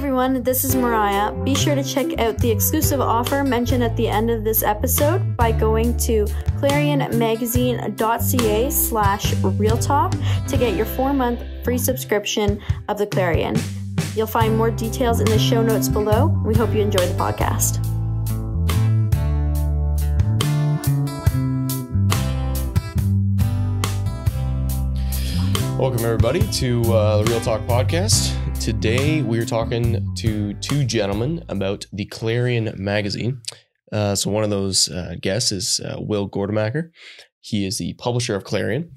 everyone, this is Mariah. Be sure to check out the exclusive offer mentioned at the end of this episode by going to clarionmagazine.ca/realtalk to get your 4-month free subscription of the Clarion. You'll find more details in the show notes below. We hope you enjoy the podcast. Welcome everybody to the Real Talk podcast. Today we are talking to two gentlemen about the Clarion magazine. So one of those guests is Will Gortemaker. He is the publisher of Clarion,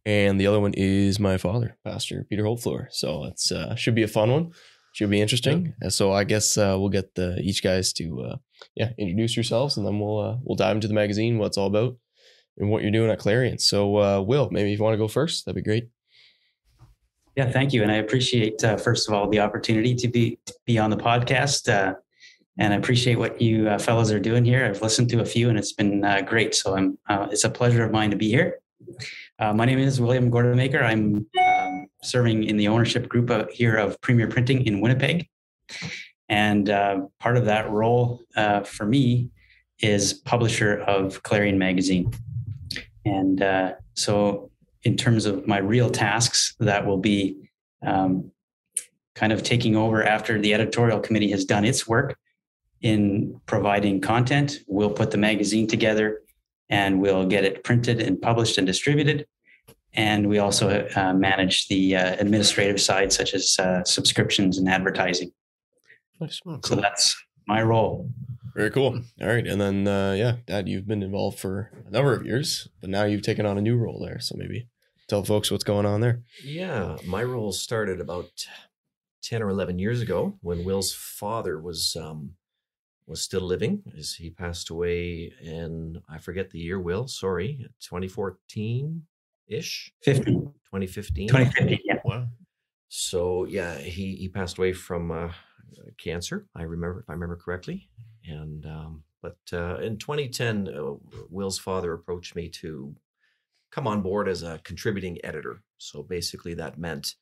and the other one is my father, Pastor Peter Holtvlüwer. So it's should be a fun one. Should be interesting. Yep. So I guess we'll get each guys to introduce yourselves, and then we'll dive into the magazine, what it's all about, and what you're doing at Clarion. So Will, maybe if you want to go first, that'd be great. Yeah, thank you. And I appreciate, first of all, the opportunity to be on the podcast. And I appreciate what you fellows are doing here. I've listened to a few and it's been great. So it's a pleasure of mine to be here. My name is William Gortemaker. I'm serving in the ownership group here of Premier Printing in Winnipeg. And part of that role for me is publisher of Clarion magazine. And so in terms of my real tasks, that will be kind of taking over after the editorial committee has done its work in providing content. We'll put the magazine together and we'll get it printed and published and distributed. And we also manage the administrative side, such as subscriptions and advertising. Nice. Oh, cool. So that's my role. Very cool. All right. And then, Dad, you've been involved for a number of years, but now you've taken on a new role there. So maybe tell folks what's going on there. Yeah, my role started about 10 or 11 years ago when Will's father was still living. As he passed away in, I forget the year, Will, sorry, 2014-ish? 2015. 2015, yeah. Wow. So, yeah, he passed away from cancer, if I remember correctly. And but in 2010, Will's father approached me to come on board as a contributing editor. So basically that meant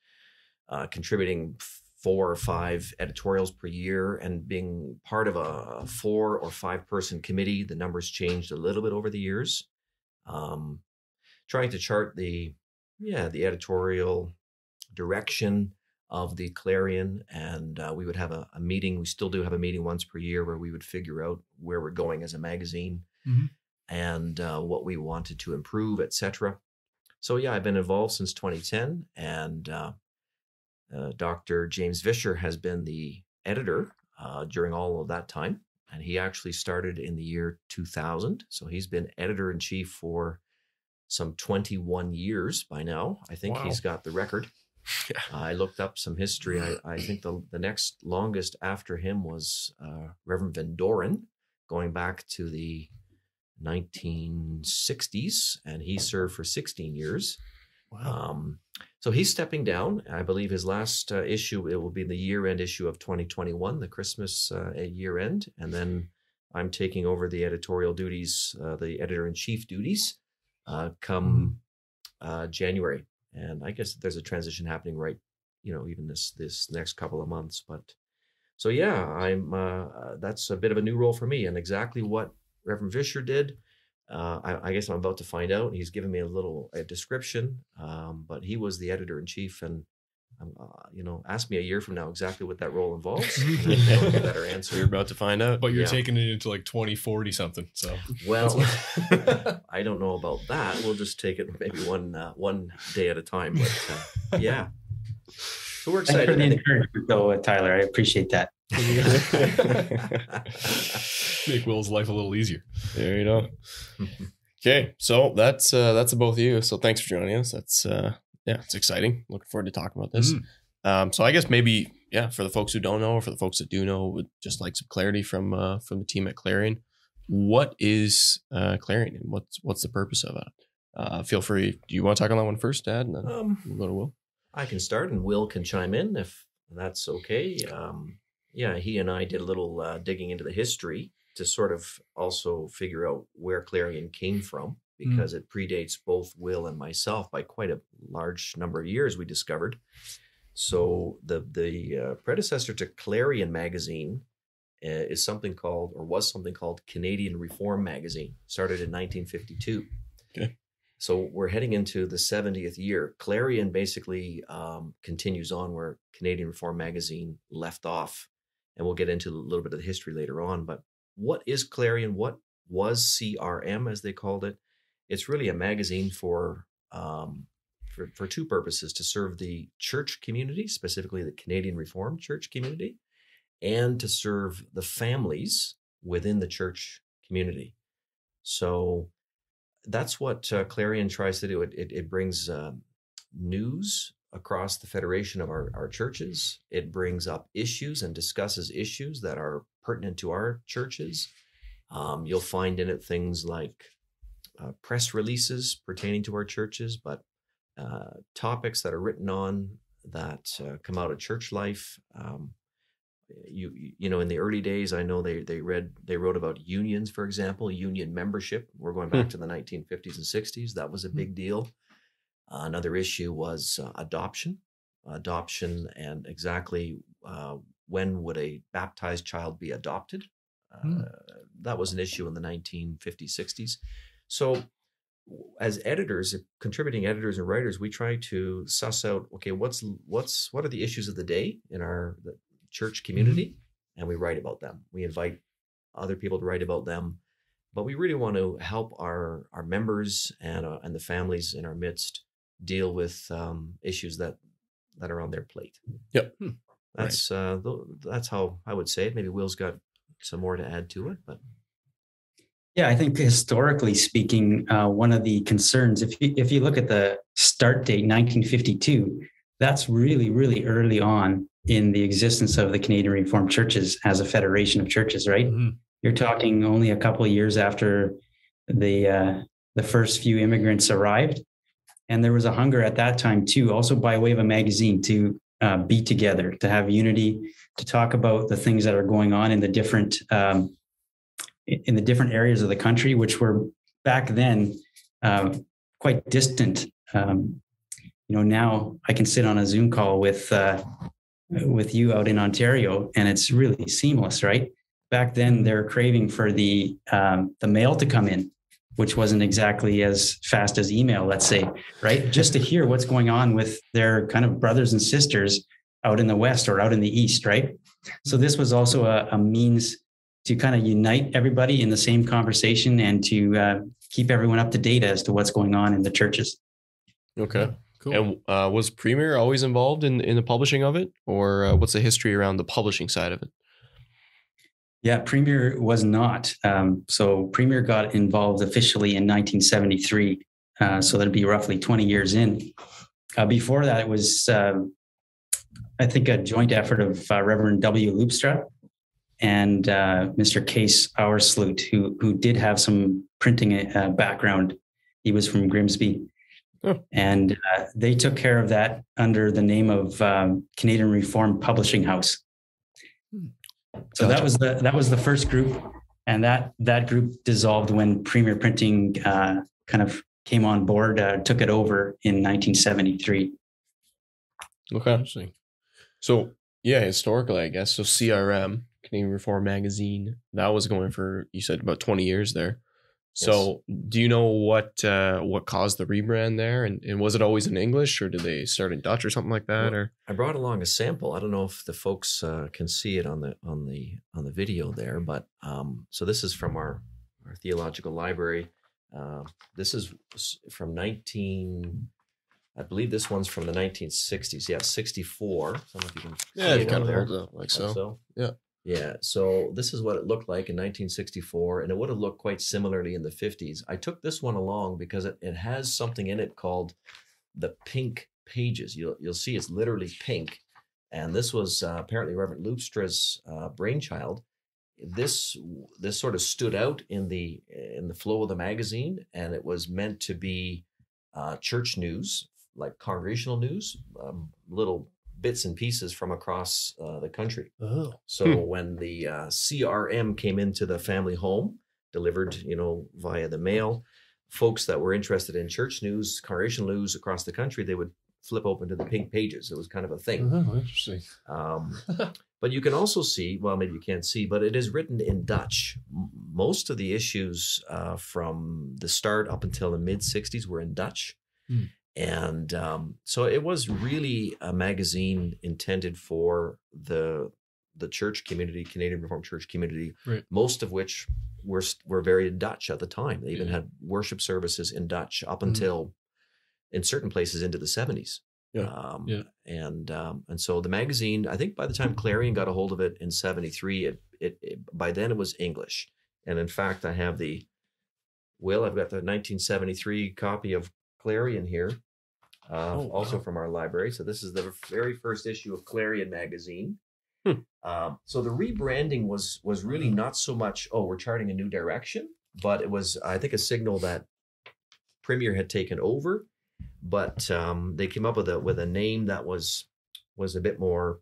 contributing 4 or 5 editorials per year and being part of a 4 or 5 person committee. The numbers changed a little bit over the years. Trying to chart the editorial direction of the Clarion, and we would have a meeting. We still do have a meeting once per year where we would figure out where we're going as a magazine. Mm-hmm. And what we wanted to improve, etc. So yeah, I've been involved since 2010, and Dr. James Vischer has been the editor during all of that time, and he actually started in the year 2000. So he's been editor-in-chief for some 21 years by now. I think He's got the record. Yeah. I looked up some history. I think the next longest after him was Reverend Van Doren, going back to the 1960s, and he served for 16 years. Wow. So he's stepping down. I believe his last issue, it will be the year-end issue of 2021, the Christmas year-end. And then I'm taking over the editorial duties, the editor-in-chief duties, come January. And I guess there's a transition happening right, even this next couple of months. But so yeah, I'm that's a bit of a new role for me, and exactly what Reverend Vischer did, I guess I'm about to find out. He's given me a description, but he was the editor-in-chief, and ask me a year from now exactly what that role involves. And I'll get a better answer. You're about to find out. But you're taking it into like 2040 something. So well, I don't know about that. We'll just take it maybe one day at a time. But yeah, so we're excited. Thanks for the encouragement, though, Tyler. I appreciate that. Make Will's life a little easier. There you go. Okay, so that's both of you. So thanks for joining us. That's it's exciting. Looking forward to talking about this. So I guess maybe for the folks who don't know, or for the folks that do know, would just like some clarity from the team at Clarion. What is Clarion, and what's the purpose of it? Feel free. Do you want to talk on that one first, Dad, and then we'll go to Will? I can start, and Will can chime in if that's okay. He and I did a little digging into the history to sort of also figure out where Clarion came from, because it predates both Will and myself by quite a large number of years, we discovered. So the predecessor to Clarion magazine is something called, or was something called, Canadian Reform magazine. Started in 1952. Okay. So we're heading into the 70th year. Clarion basically continues on where Canadian Reform magazine left off, and we'll get into a little bit of the history later on. But what is Clarion? What was CRM, as they called it? It's really a magazine for two purposes: to serve the church community, specifically the Canadian Reformed church community, and to serve the families within the church community. So that's what Clarion tries to do. It brings news across the federation of our churches. It brings up issues and discusses issues that are pertinent to our churches. You'll find in it things like press releases pertaining to our churches, but topics that are written on that come out of church life. You know, in the early days, I know they wrote about unions, for example, union membership. We're going back to the 1950s and 60s. That was a big deal. Another issue was adoption, and exactly when would a baptized child be adopted. That was an issue in the 1950s, 60s. So as editors, contributing editors and writers, we try to suss out, okay, what are the issues of the day in the church community, and we write about them. We invite other people to write about them, but we really want to help our members and the families in our midst deal with issues that are on their plate. Yep. That's how I would say it. Maybe Will's got some more to add to it, but yeah, I think historically speaking, one of the concerns, if you look at the start date, 1952, that's really, really early on in the existence of the Canadian Reformed churches as a federation of churches, right? Mm-hmm. You're talking only a couple of years after the first few immigrants arrived. And there was a hunger at that time too, also by way of a magazine, to be together, to have unity, to talk about the things that are going on in the different areas of the country, which were back then quite distant. Now I can sit on a Zoom call with you out in Ontario, and it's really seamless, right? Back then, they're craving for the mail to come in, which wasn't exactly as fast as email, let's say, right? Just to hear what's going on with their kind of brothers and sisters out in the West or out in the East, right? So this was also a means to kind of unite everybody in the same conversation and to keep everyone up to date as to what's going on in the churches. Okay. Cool. And was Premier always involved in the publishing of it, or what's the history around the publishing side of it? Yeah, Premier was not. So Premier got involved officially in 1973. So that'd be roughly 20 years in. Before that, it was, I think, a joint effort of Reverend W. Loopstra and Mr. Case Auersloot, who did have some printing background. He was from Grimsby. Oh. And they took care of that under the name of Canadian Reformed Publishing House. So that was the first group, and that group dissolved when Premier Printing kind of came on board, took it over in 1973. Okay, interesting. So yeah, historically, I guess, so CRM, Canadian Reform Magazine, that was going for, you said, about 20 years there. So yes. Do you know what caused the rebrand there? And was it always in English, or did they start in Dutch or something like that? Or I brought along a sample. I don't know if the folks can see it on the video there, but so this is from our theological library. This is from I believe this one's from the 1960s. Yeah, 64. I don't know if you can see it kind of there. Hold up like so. Yeah. Yeah, so this is what it looked like in 1964, and it would have looked quite similarly in the 50s. I took this one along because it has something in it called the pink pages. You'll see it's literally pink, and this was apparently Reverend Loopstra's brainchild. This sort of stood out in the flow of the magazine, and it was meant to be church news, like congregational news, little bits and pieces from across the country. Oh. So when the CRM came into the family home, delivered, via the mail, folks that were interested in church news, congregational news across the country, they would flip open to the pink pages. It was kind of a thing. Oh, interesting. But you can also see, well, maybe you can't see, but it is written in Dutch. Most of the issues from the start up until the mid-'60s were in Dutch. And so it was really a magazine intended for the church community, Canadian Reformed Church community, right. most of which were very Dutch at the time. They even had worship services in Dutch up until, in certain places, into the 70s. And so the magazine, I think by the time Clarion got a hold of it in 73, by then it was English. And in fact, I have I've got the 1973 copy of Clarion here, also from our library. So this is the very first issue of Clarion magazine. So the rebranding was really not so much, we're charting a new direction, but it was, I think, a signal that Premier had taken over. But they came up with a name that was a bit more,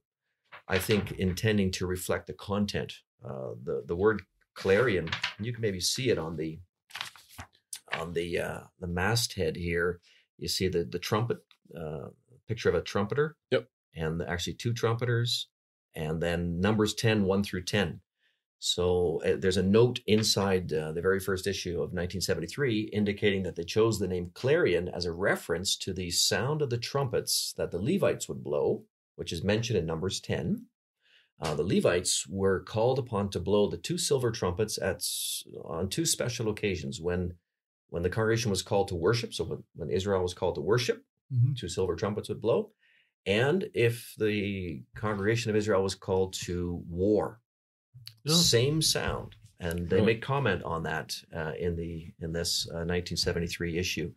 I think, intending to reflect the content. The word Clarion, you can maybe see it on the masthead here. You see the trumpet, picture of a trumpeter. Yep. And actually 2 trumpeters, and then numbers 10, 1 through 10. So there's a note inside the very first issue of 1973 indicating that they chose the name Clarion as a reference to the sound of the trumpets that the Levites would blow, which is mentioned in Numbers 10. The Levites were called upon to blow the 2 silver trumpets on 2 special occasions. When the congregation was called to worship, so when Israel was called to worship, 2 silver trumpets would blow. And if the congregation of Israel was called to war, same sound. And they make comment on that in this 1973 issue.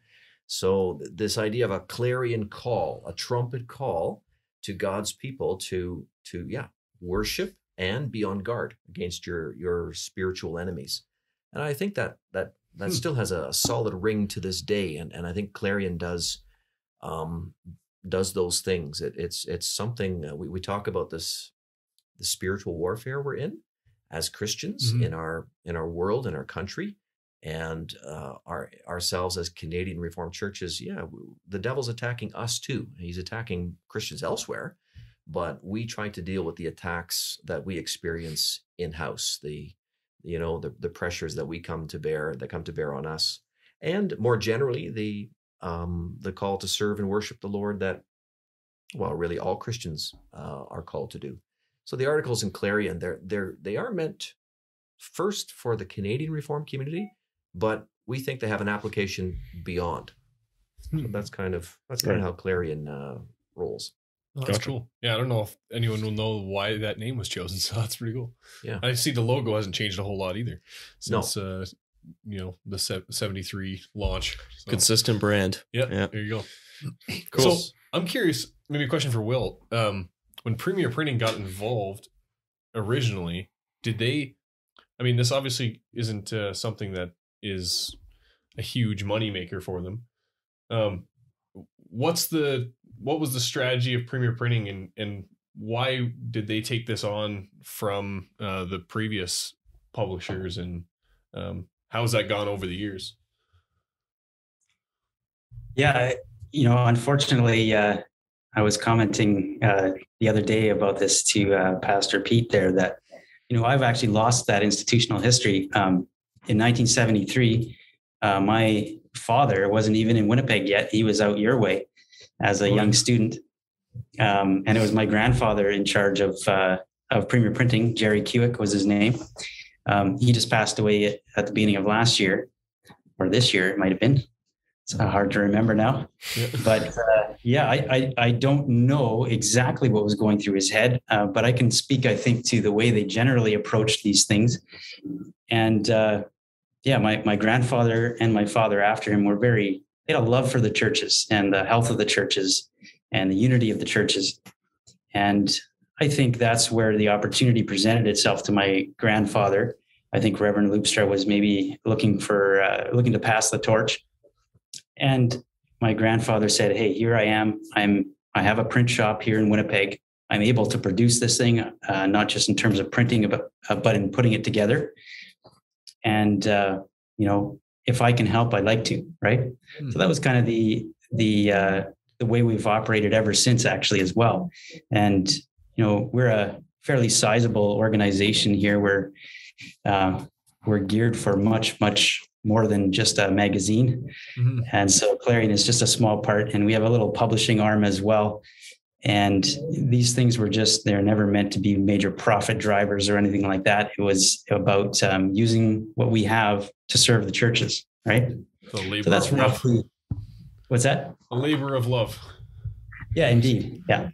So this idea of a clarion call, a trumpet call to God's people to worship and be on guard against your spiritual enemies. And I think that still has a solid ring to this day. And I think Clarion does those things. It's something we talk about the spiritual warfare we're in as Christians in our world, in our country, and ourselves as Canadian Reformed churches. The devil's attacking us too. He's attacking Christians elsewhere, but we try to deal with the attacks that we experience in-house, the pressures that come to bear on us, and more generally the call to serve and worship the Lord that, well, really all Christians are called to do. So the articles in Clarion, they are meant first for the Canadian Reformed community, but we think they have an application beyond. So that's kind of how Clarion rolls. Oh, that's cool. Yeah, I don't know if anyone will know why that name was chosen, so that's pretty cool. Yeah, I see the logo hasn't changed a whole lot either since the 73 launch. So. Consistent brand. Yeah, there you go. Cool. So I'm curious, maybe a question for Will. When Premier Printing got involved originally, did they? I mean, this obviously isn't something that is a huge moneymaker for them. What was the strategy of Premier Printing, and why did they take this on from the previous publishers, and how has that gone over the years? Yeah, unfortunately, I was commenting the other day about this to Pastor Pete there that, I've actually lost that institutional history. In 1973, my father wasn't even in Winnipeg yet. He was out your way as a young student. And it was my grandfather in charge of Premier Printing. Jerry Kewick was his name. He just passed away at the beginning of last year, or this year it might have been. It's hard to remember now. But I don't know exactly what was going through his head, but I can speak, I think, to the way they generally approach these things. And my grandfather and my father after him they had a love for the churches and the health of the churches and the unity of the churches. And I think that's where the opportunity presented itself to my grandfather. I think Reverend Loopstra was maybe looking to pass the torch. And my grandfather said, "Hey, here I am. I have a print shop here in Winnipeg. I'm able to produce this thing, not just in terms of printing, but in putting it together. And if I can help, I'd like to." Right. So that was kind of the the way we've operated ever since, actually, as well. And, we're a fairly sizable organization here where we're geared for much, much more than just a magazine. Mm-hmm. And so Clarion is just a small part, and we have a little publishing arm as well. And these things they're never meant to be major profit drivers or anything like that. It was about using what we have to serve the churches, right? So that's roughly, what's that? A labor of love. Yeah, indeed. Yeah.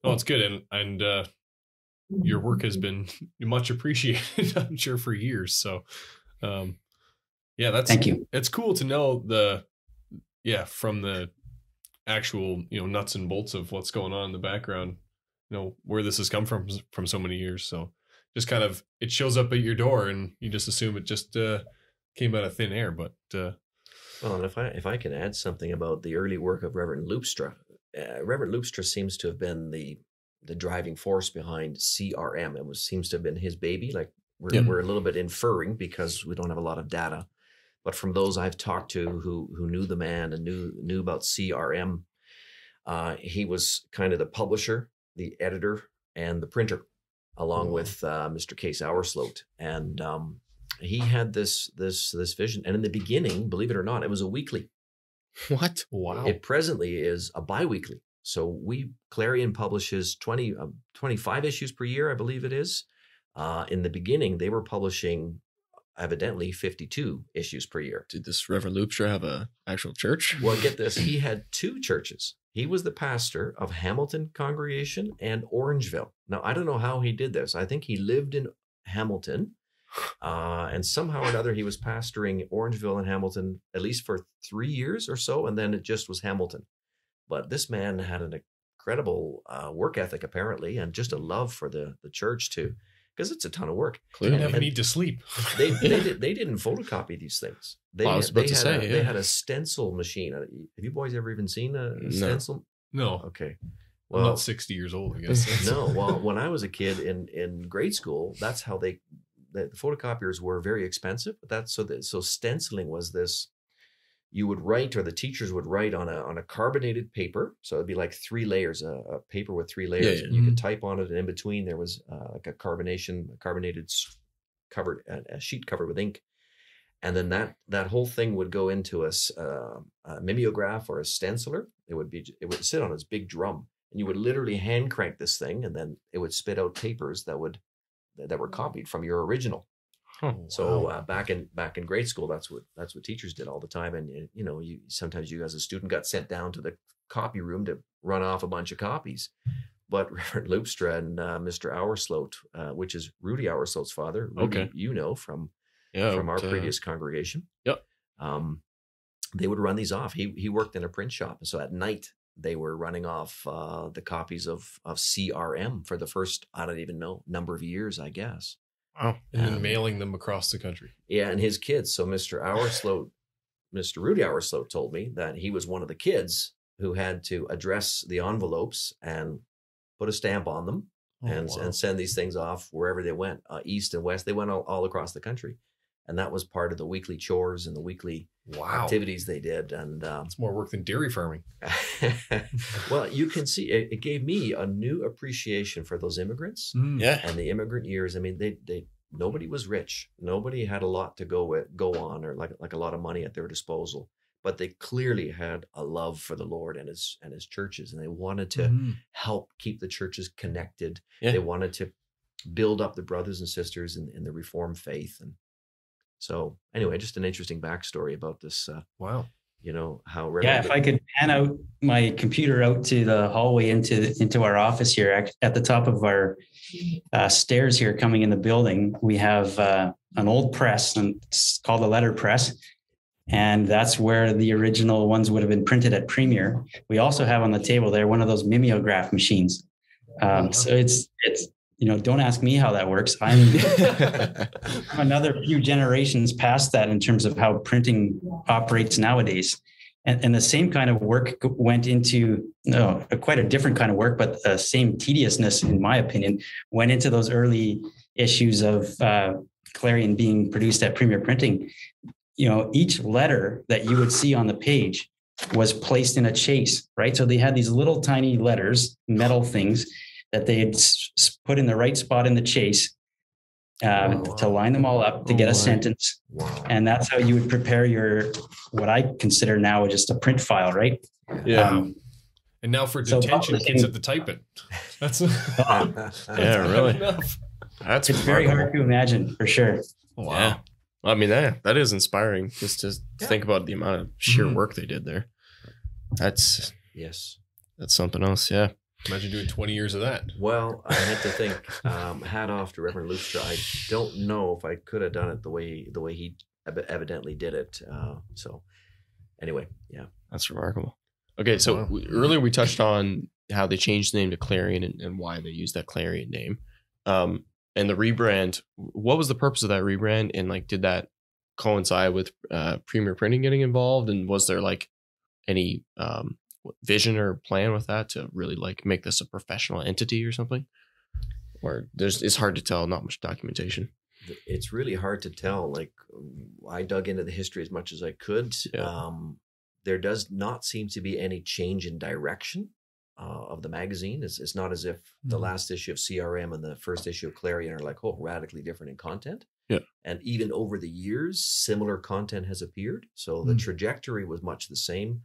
Oh, it's good. And your work has been much appreciated, I'm sure, for years. So, thank you. It's cool to know from the actual, nuts and bolts of what's going on in the background, where this has come from so many years. So just kind of, it shows up at your door and you just assume it just came out of thin air. But well, and if I can add something about the early work of Reverend Loopstra, Reverend Loopstra seems to have been the driving force behind CRM. Seems to have been his baby. Like we're a little bit inferring because we don't have a lot of data, but from those I've talked to who knew the man and knew about CRM, he was kind of the publisher, the editor, and the printer, along with Mr. Case Auersloot. And he had this vision. And in the beginning, believe it or not, it was a weekly. What? Wow. It presently is a biweekly. So Clarion publishes 25 issues per year, I believe it is. In the beginning, they were publishing evidently 52 issues per year. Did this Reverend Loopstra have an actual church? Well, get this. He had two churches. He was the pastor of Hamilton congregation and Orangeville. Now, I don't know how he did this. I think he lived in Hamilton. And somehow or another, he was pastoring Orangeville and Hamilton at least for 3 years or so, and then it just was Hamilton. But this man had an incredible work ethic, apparently, and just a love for the church too, because it's a ton of work. Clearly, never need to sleep. They didn't photocopy these things. They had a stencil machine. Have you boys ever even seen a stencil? No. Okay. Well, I'm not 60 years old, I guess. No. Well, when I was a kid in grade school, that's how the photocopiers were very expensive. But so stenciling was this. You would write, or the teachers would write on a carbonated paper. So it'd be like 3 layers, a paper with 3 layers. Yeah. And you could type on it, and in between there was like a carbonated covered, a sheet covered with ink. And then that whole thing would go into a mimeograph or a stenciler. It would sit on this big drum, and you would literally hand crank this thing, and then it would spit out papers that were copied from your original. Oh, so wow. Back in grade school, that's what teachers did all the time. And sometimes you as a student got sent down to the copy room to run off a bunch of copies. But Reverend Loopstra and Mr. Auersloot, which is Rudy Auersloot's father, Rudy, from our previous congregation. Yep. They would run these off. He worked in a print shop, so at night they were running off the copies of CRM for the first, I don't even know, number of years, I guess. Wow. And then mailing them across the country. Yeah, and his kids. So Mr. Rudy Auersloot told me that he was one of the kids who had to address the envelopes and put a stamp on them and send these things off wherever they went, east and west. They went all across the country. And that was part of the weekly chores and the weekly activities they did. And it's more work than dairy farming. Well, you can see it gave me a new appreciation for those immigrants. Yeah. And the immigrant years. I mean, they nobody was rich. Nobody had a lot to go on, or like a lot of money at their disposal. But they clearly had a love for the Lord and his churches, and they wanted to help keep the churches connected. Yeah. They wanted to build up the brothers and sisters in the Reformed faith. And so anyway, just an interesting backstory about this. Wow. How. If I could pan out my computer out to the hallway into our office here at the top of our stairs here coming in the building, we have an old press, and it's called a letter press. And that's where the original ones would have been printed at Premier. We also have on the table there one of those mimeograph machines. So it's don't ask me how that works. I'm another few generations past that in terms of how printing operates nowadays. And the same kind of work went into, quite a different kind of work, but the same tediousness, in my opinion, went into those early issues of Clarion being produced at Premier Printing. Each letter that you would see on the page was placed in a chase, right? So they had these little tiny letters, metal things that they had put in the right spot in the chase to line them all up to get a sentence. Wow. And that's how you would prepare your, what I consider now just a print file, right? Yeah. And now for detention, kids have to type it. That's yeah, really. That's it's very hard to imagine, for sure. Wow. Yeah. I mean, that is inspiring just to think about the amount of sheer work they did there. That's something else. Yeah. Imagine doing 20 years of that. Well, I had to think, hat off to Reverend Loopstra. I don't know if I could have done it the way he evidently did it. So anyway, yeah. That's remarkable. Okay, so earlier we touched on how they changed the name to Clarion and why they used that Clarion name. And the rebrand, what was the purpose of that rebrand? And like, did that coincide with Premier Printing getting involved? And was there like any vision or plan with that to really like make this a professional entity or something? Or it's hard to tell, not much documentation. It's really hard to tell. Like, I dug into the history as much as I could. Yeah. There does not seem to be any change in direction of the magazine. It's not as if the last issue of CRM and the first issue of Clarion are like, radically different in content. Yeah. And even over the years, similar content has appeared. So the trajectory was much the same.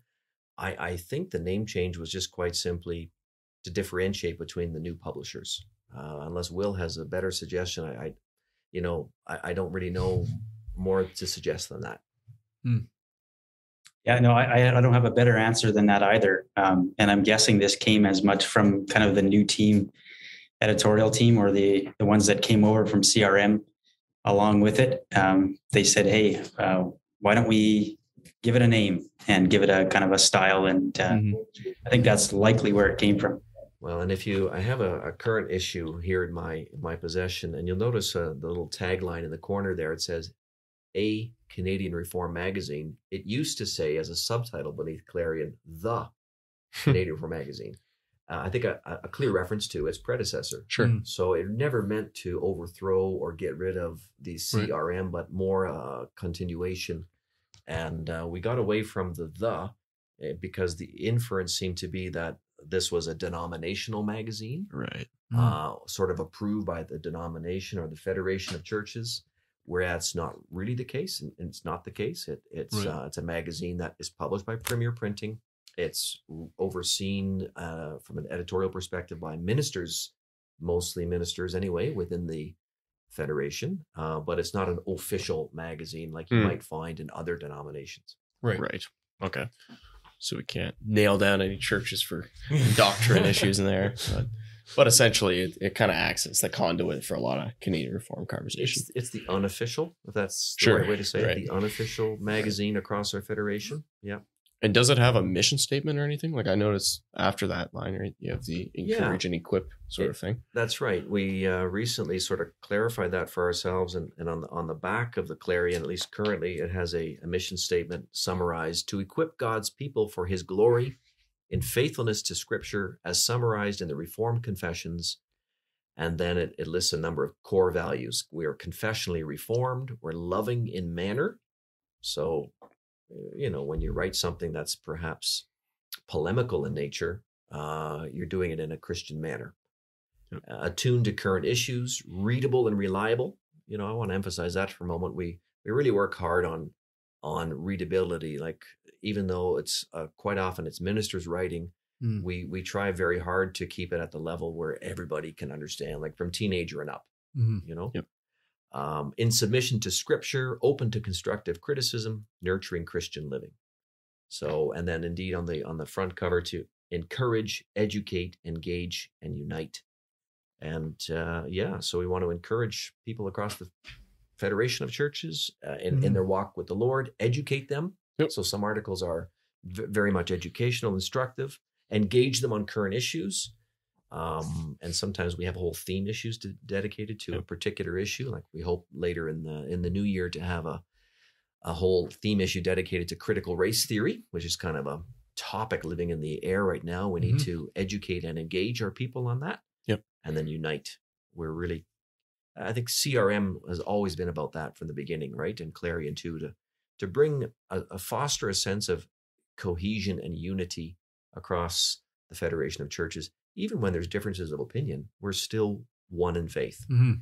I think the name change was just quite simply to differentiate between the new publishers. Unless Will has a better suggestion, I don't really know more to suggest than that. Yeah, no, I don't have a better answer than that either. And I'm guessing this came as much from kind of the new team, editorial team, or the ones that came over from CRM along with it. They said, hey, why don't we give it a name and give it a kind of a style? And I think that's likely where it came from. Well, and I have a current issue here in my possession, and you'll notice the little tagline in the corner there. It says, "A Canadian Reform Magazine." It used to say as a subtitle beneath Clarion, "The Canadian Reform Magazine." I think a clear reference to its predecessor. Sure. So it never meant to overthrow or get rid of the CRM, but more continuation. And we got away from the because the inference seemed to be that this was a denominational magazine, Right. sort of approved by the denomination or the Federation of Churches. Where that's not really the case, and it's not the case. It's a magazine that is published by Premier Printing. It's overseen from an editorial perspective by ministers, mostly ministers anyway, within the Federation. But it's not an official magazine like you might find in other denominations. Right. Okay. So we can't nail down any churches for doctrine issues in there. But essentially, it kind of acts as the conduit for a lot of Canadian Reform conversation. It's the unofficial, if that's the right way to say it, the unofficial magazine across our federation. Yeah. And does it have a mission statement or anything? Like I noticed after that line, right, you have the encourage and equip sort of thing. That's right. We recently sort of clarified that for ourselves, and on the back of the Clarion, at least currently, it has a mission statement summarized: to equip God's people for His glory, in faithfulness to Scripture, as summarized in the Reformed Confessions. And then it lists a number of core values. We are confessionally reformed. We're loving in manner. So, when you write something that's perhaps polemical in nature, you're doing it in a Christian manner. Yep. Attuned to current issues, readable and reliable. I want to emphasize that for a moment. We really work hard on readability. Like, even though it's quite often it's ministers writing, we try very hard to keep it at the level where everybody can understand, like from teenager and up. Yep. In submission to Scripture, open to constructive criticism, nurturing Christian living. So, and then indeed on the front cover, to encourage, educate, engage, and unite. And so we want to encourage people across the Federation of Churches in their walk with the Lord, educate them. Yep. So some articles are very much educational, instructive, engage them on current issues. And sometimes we have whole theme issues dedicated to a particular issue. Like we hope later in the new year to have a whole theme issue dedicated to critical race theory, which is kind of a topic living in the air right now. We need to educate and engage our people on that. Yep. And then unite. I think CRM has always been about that from the beginning, right? And Clarion too, to bring foster a sense of cohesion and unity across the Federation of Churches. Even when there's differences of opinion, we're still one in faith. Mm-hmm.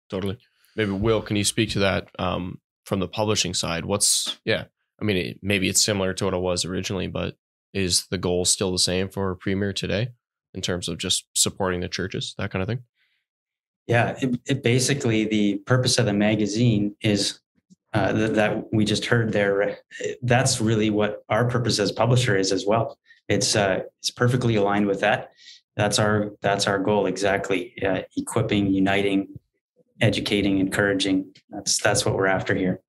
Totally. Maybe Will, can you speak to that from the publishing side? Maybe it's similar to what it was originally, but is the goal still the same for Premier today in terms of just supporting the churches, that kind of thing? Yeah, it basically, the purpose of the magazine is that we just heard there. That's really what our purpose as publisher is as well. It's perfectly aligned with that. That's our goal exactly. Equipping, uniting, educating, encouraging. That's what we're after here.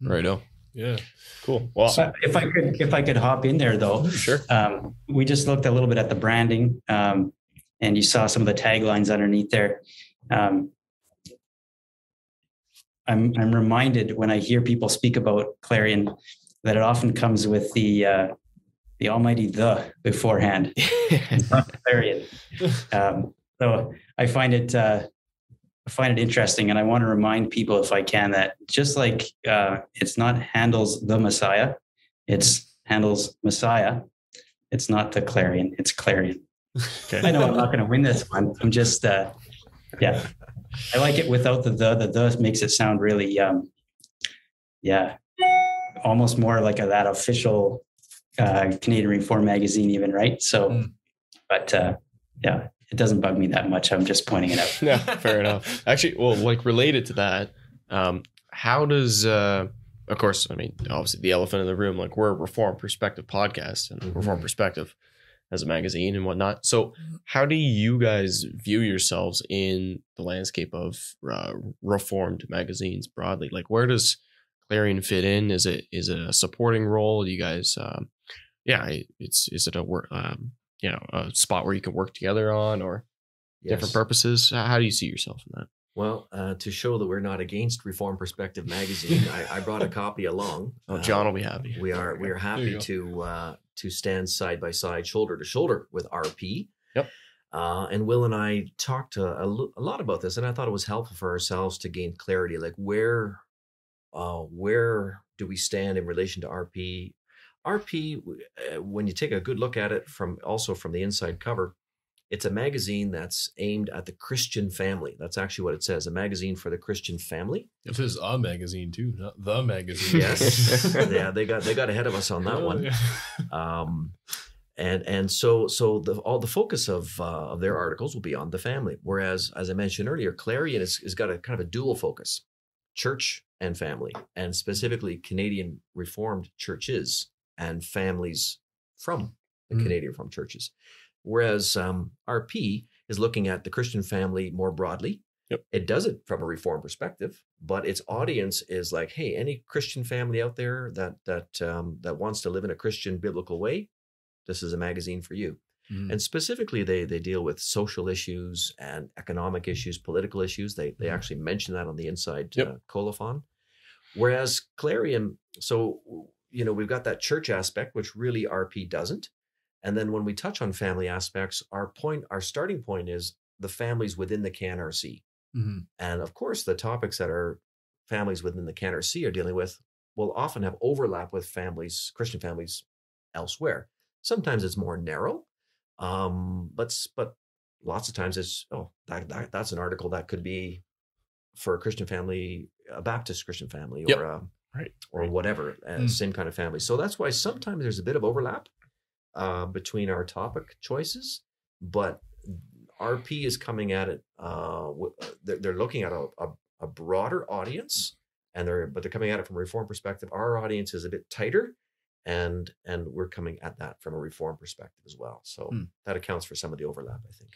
Right. Oh, yeah, cool. Well, if I could hop in there though, sure. We just looked a little bit at the branding, and you saw some of the taglines underneath there. I'm reminded when I hear people speak about Clarion that it often comes with the almighty "the" beforehand. Clarion. So I find it interesting, and I want to remind people, if I can, that just like it's not Handel's "The Messiah," it's Handel's "Messiah." It's not the Clarion; it's Clarion. Okay. I know I'm not going to win this one. I'm just yeah. I like it without the "the." The "the" makes it sound really almost more like that official Canadian Reformed magazine even, right? So but it doesn't bug me that much. I'm just pointing it out. Yeah, fair enough. Actually, well, like related to that, how does of course, I mean, obviously the elephant in the room, like we're a Reformed Perspective podcast and Reformed Perspective as a magazine and whatnot. So how do you guys view yourselves in the landscape of Reformed magazines broadly? Like, where does Clarion fit in? Is it a supporting role? Do you guys, is it a spot where you can work together on, or different purposes? How do you see yourself in that? Well, to show that we're not against Reformed Perspective magazine, I brought a copy along. Oh, John will be happy. We are happy to stand side by side, shoulder to shoulder with RP. Yep. And Will and I talked a lot about this, and I thought it was helpful for ourselves to gain clarity, like where do we stand in relation to RP? RP, when you take a good look at it from the inside cover, it's a magazine that's aimed at the Christian family. That's actually what it says, a magazine for the Christian family. It says a magazine too, not the magazine. Yes. Yeah, they got ahead of us on that one. Yeah. And so all the focus of their articles will be on the family. Whereas, as I mentioned earlier, Clarion has got a kind of a dual focus, church and family, and specifically Canadian Reformed churches and families from the Canadian Reformed churches. Whereas RP is looking at the Christian family more broadly. Yep. It does it from a Reformed perspective, but its audience is like, hey, any Christian family out there that wants to live in a Christian biblical way, this is a magazine for you. And specifically, they deal with social issues and economic issues, political issues. They actually mention that on the inside colophon. Whereas Clarion, so we've got that church aspect, which really RP doesn't. And then when we touch on family aspects, our starting point is the families within the CANRC. And of course, the topics that our families within the CANRC are dealing with will often have overlap with Christian families elsewhere. Sometimes it's more narrow, but lots of times it's, that's an article that could be for a Christian family, a Baptist Christian family, or whatever, same kind of family. So that's why sometimes there's a bit of overlap between our topic choices, but RP is coming at it. They're looking at a broader audience, but they're coming at it from a Reformed perspective. Our audience is a bit tighter, and we're coming at that from a Reformed perspective as well. So that accounts for some of the overlap, I think.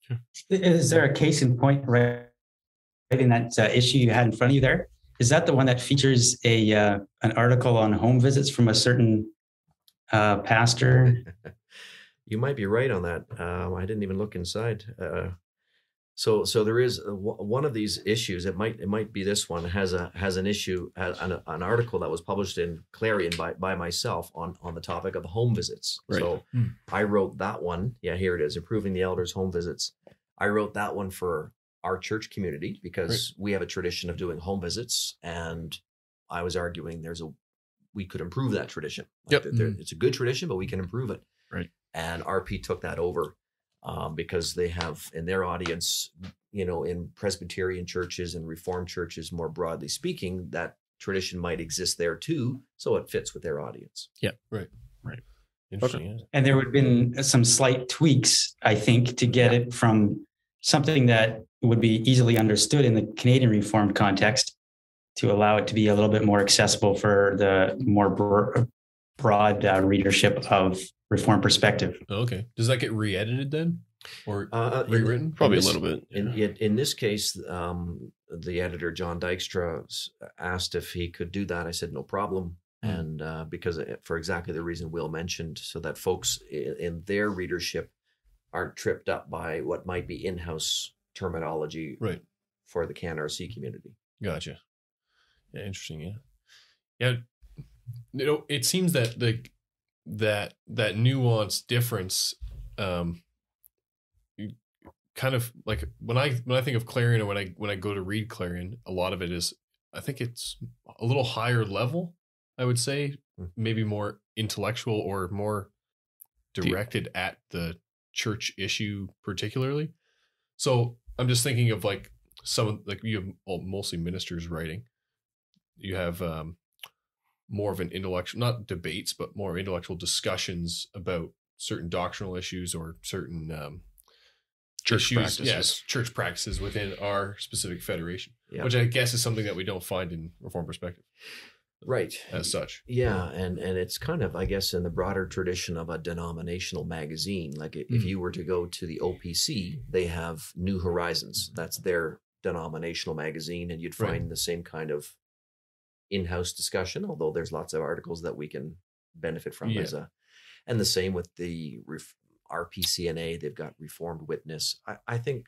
Sure. Is there a case in point right in that issue you had in front of you there? Is that the one that features an article on home visits from a certain pastor? You might be right on that. I didn't even look inside. So there is one of these issues. It might be this one has an issue, an article that was published in Clarion by myself on the topic of home visits. Right. So I wrote that one. Yeah, here it is, improving the elders' home visits. I wrote that one for our church community because we have a tradition of doing home visits, and I was arguing there's we could improve that tradition. Yep. It's a good tradition, but we can improve it. Right. And RP took that over because they have in their audience, in Presbyterian churches and Reformed churches, more broadly speaking, that tradition might exist there too. So it fits with their audience. Yeah. Right. Interesting. Okay. And there would have been some slight tweaks, I think, to get it from something that would be easily understood in the Canadian Reformed context to allow it to be a little bit more accessible for the more broad readership of Reformed perspective. Okay. Does that get re-edited then? Or rewritten? Probably a little bit. In this case, the editor, John Dykstra, asked if he could do that. I said, no problem. And because for exactly the reason Will mentioned, so that folks in their readership aren't tripped up by what might be in-house terminology for the CanRC community. Gotcha. Yeah, interesting. Yeah. It seems that that nuanced difference, kind of like when I think of Clarion, or when I go to read Clarion, a lot of it is, I think it's a little higher level. I would say maybe more intellectual or more directed at the church issue particularly. So I'm just thinking of like you have mostly ministers writing. You have more of an intellectual, not debates, but more intellectual discussions about certain doctrinal issues or certain church issues, practices. yes, church practices within our specific federation, which I guess is something that we don't find in Reformed perspective. Right. As such. Yeah. And it's kind of, I guess, in the broader tradition of a denominational magazine. Like if you were to go to the OPC, they have New Horizons. That's their denominational magazine. And you'd find the same kind of in-house discussion, although there's lots of articles that we can benefit from and the same with the RPCNA. They've got Reformed Witness. I think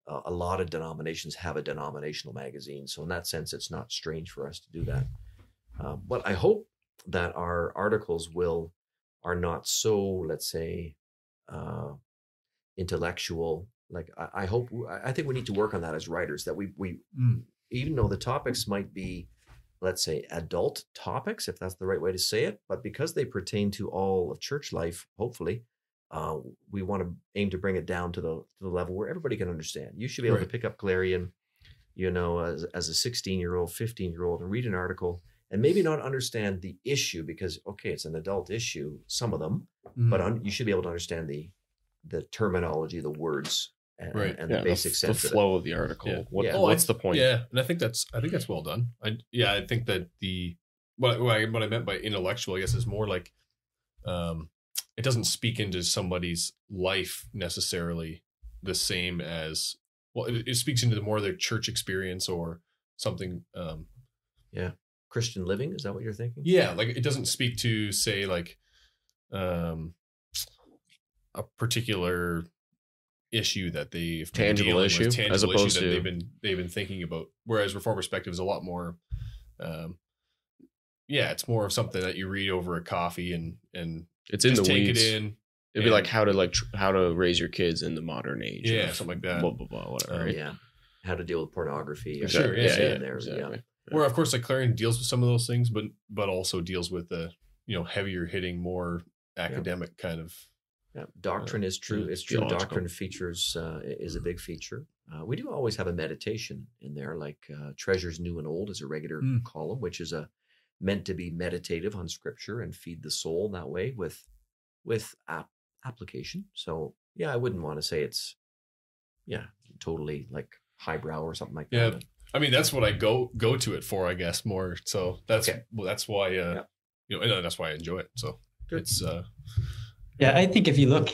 a lot of denominations have a denominational magazine. So in that sense, it's not strange for us to do that. But I hope that our articles are not so, let's say, intellectual. Like I think we need to work on that as writers, that we even though the topics might be, let's say, adult topics, if that's the right way to say it, but because they pertain to all of church life, hopefully, we want to aim to bring it down to the level where everybody can understand. You should be able to pick up Clarion, as a 16-year-old, 15-year-old, and read an article and maybe not understand the issue because, okay, it's an adult issue, some of them, but you should be able to understand the terminology, the words, and the basic sense, the flow of the article. Yeah. What's the point? Yeah, and I think that's well done. I think that what I meant by intellectual, I guess, is more like it doesn't speak into somebody's life necessarily the same as it speaks into more of their church experience or something. Christian living, is that what you're thinking? Yeah, like it doesn't speak to, say, like a particular issue that they've tangible issue as opposed to they've been thinking about. Whereas Reformed perspective is a lot more, it's more of something that you read over a coffee and it's in the take weeds. It in. It'd be like how to raise your kids in the modern age. Something like that. Blah blah blah. Whatever. Right? How to deal with pornography. Sure. Exactly. Where of course, like Clarion deals with some of those things, but also deals with the heavier hitting, more academic kind of. Yeah, doctrine is true. It's true. Doctrine features is a big feature. We do always have a meditation in there, like Treasures New and Old is a regular column, which is meant to be meditative on Scripture and feed the soul that way with application. So I wouldn't want to say it's totally like highbrow or something like that. Yeah, I mean that's what I go to it for, I guess, more. So that's why that's why I enjoy it. So it's. I think if you look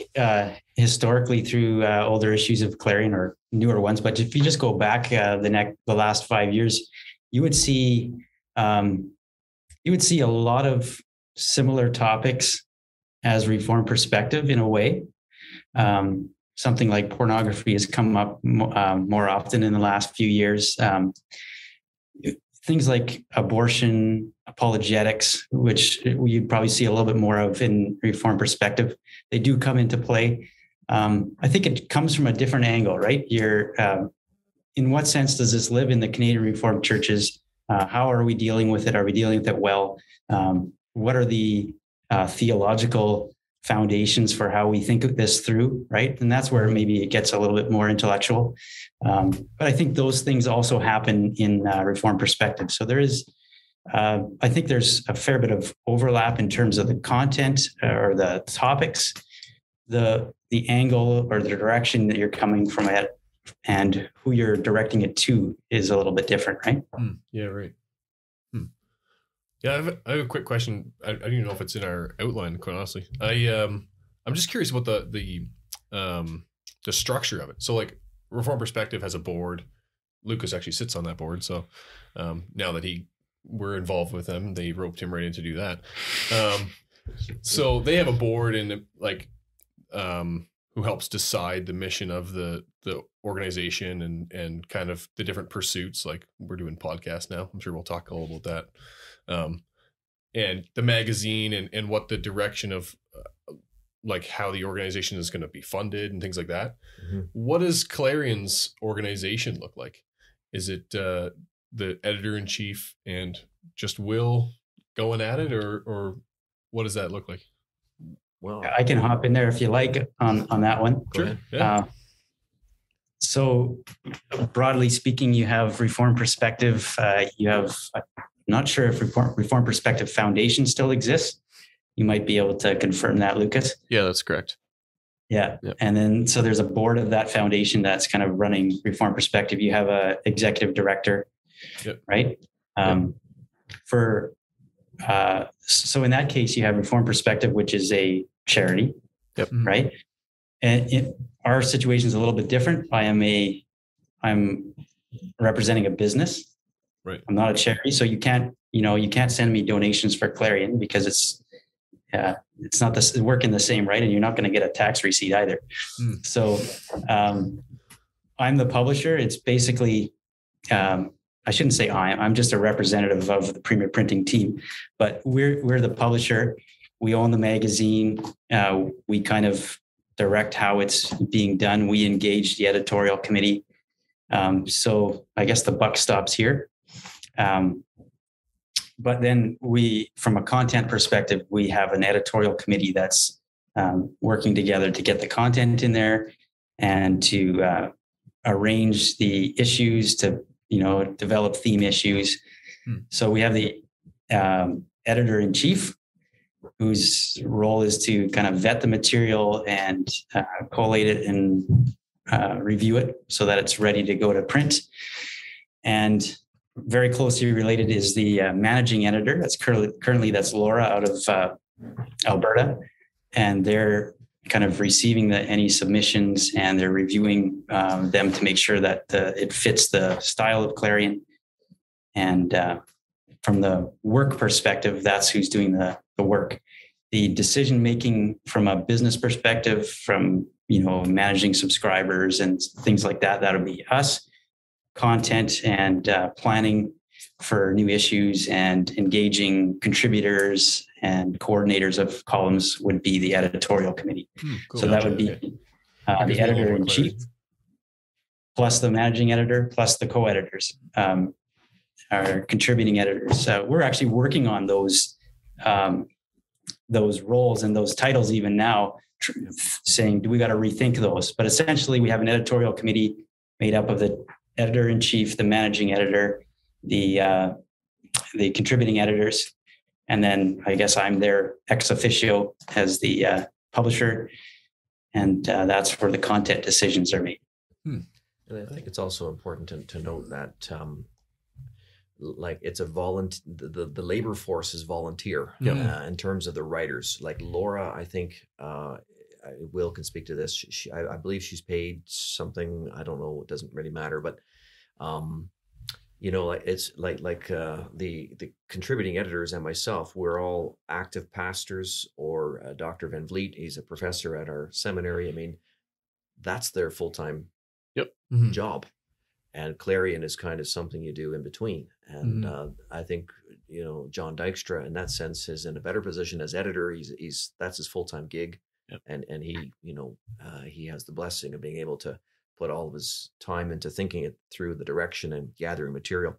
historically through older issues of Clarion or newer ones, but if you just go back the last 5 years, you would see a lot of similar topics as Reformed perspective in a way. Something like pornography has come up more often in the last few years. Things like abortion, apologetics, which you'd probably see a little bit more of in Reformed perspective, they do come into play. I think it comes from a different angle, right? In what sense does this live in the Canadian Reformed churches How are we dealing with it? Are we dealing with it well? What are the theological foundations for how we think this through, right? And that's where maybe it gets a little bit more intellectual. But I think those things also happen in Reformed perspective. So there is, I think there's a fair bit of overlap in terms of the content or the topics, the angle or the direction that you're coming from it, and who you're directing it to is a little bit different, right? Yeah, right. Yeah, I have a quick question. I don't even know if it's in our outline, quite honestly. I'm just curious about the structure of it. So, like, Reform Perspective has a board. Lucas actually sits on that board. So now that we're involved with them, they roped him right in to do that. So they have a board and who helps decide the mission of the organization and kind of the different pursuits. Like, we're doing podcasts now. I'm sure we'll talk all about that. And the magazine and what the direction of like how the organization is going to be funded and things like that. Mm-hmm. What does Clarion's organization look like? Is it the editor-in-chief and just Will going at it, or what does that look like? Well, I can hop in there if you like on that one. Sure. Yeah. So broadly speaking, you have Reform Perspective. You have, I'm not sure if Reform Perspective Foundation still exists. You might be able to confirm that, Lucas. Yeah, that's correct. Yeah. Yep. And then, so there's a board of that foundation that's kind of running Reform Perspective. You have a executive director, yep. Right? So in that case, you have Reform Perspective, which is a charity, yep. Right? And our situation is a little bit different. I'm representing a business. Right. I'm not a charity. So you can't send me donations for Clarion because it's not working the same, right? And you're not going to get a tax receipt either. So I'm the publisher. It's basically, I shouldn't say I'm just a representative of the Premier Printing team, but we're the publisher. We own the magazine. We kind of direct how it's being done. We engage the editorial committee. So I guess the buck stops here. But then from a content perspective, we have an editorial committee that's working together to get the content in there and to arrange the issues, to develop theme issues. So we have the editor-in-chief, whose role is to kind of vet the material and collate it and review it so that it's ready to go to print. And very closely related is the managing editor. That's currently that's Laura out of Alberta, and they're kind of receiving any submissions and they're reviewing them to make sure that it fits the style of Clarion. And from the work perspective, that's who's doing the work. The decision making from a business perspective, from managing subscribers and things like that, that'll be us. Content and planning for new issues and engaging contributors and coordinators of columns would be the editorial committee. Cool. So that would be the editor-in-chief, plus the managing editor, plus the co-editors, our contributing editors. We're actually working on those roles and those titles even now, saying, do we got to rethink those? But essentially, we have an editorial committee made up of the editor-in-chief, the managing editor, the contributing editors, and then I guess I'm there ex officio as the publisher, and that's where the content decisions are made. And I think it's also important to note that like it's the labor force is volunteer in terms of the writers. Like Laura, I think Will can speak to this. I believe she's paid something. I don't know. It doesn't really matter. But it's like the contributing editors and myself. We're all active pastors. Or Dr. Van Vliet, he's a professor at our seminary. I mean, that's their full-time job. And Clarion is kind of something you do in between. And I think John Dykstra, in that sense, is in a better position as editor. That's his full-time gig. Yep. And he, he has the blessing of being able to put all of his time into thinking it through, the direction and gathering material.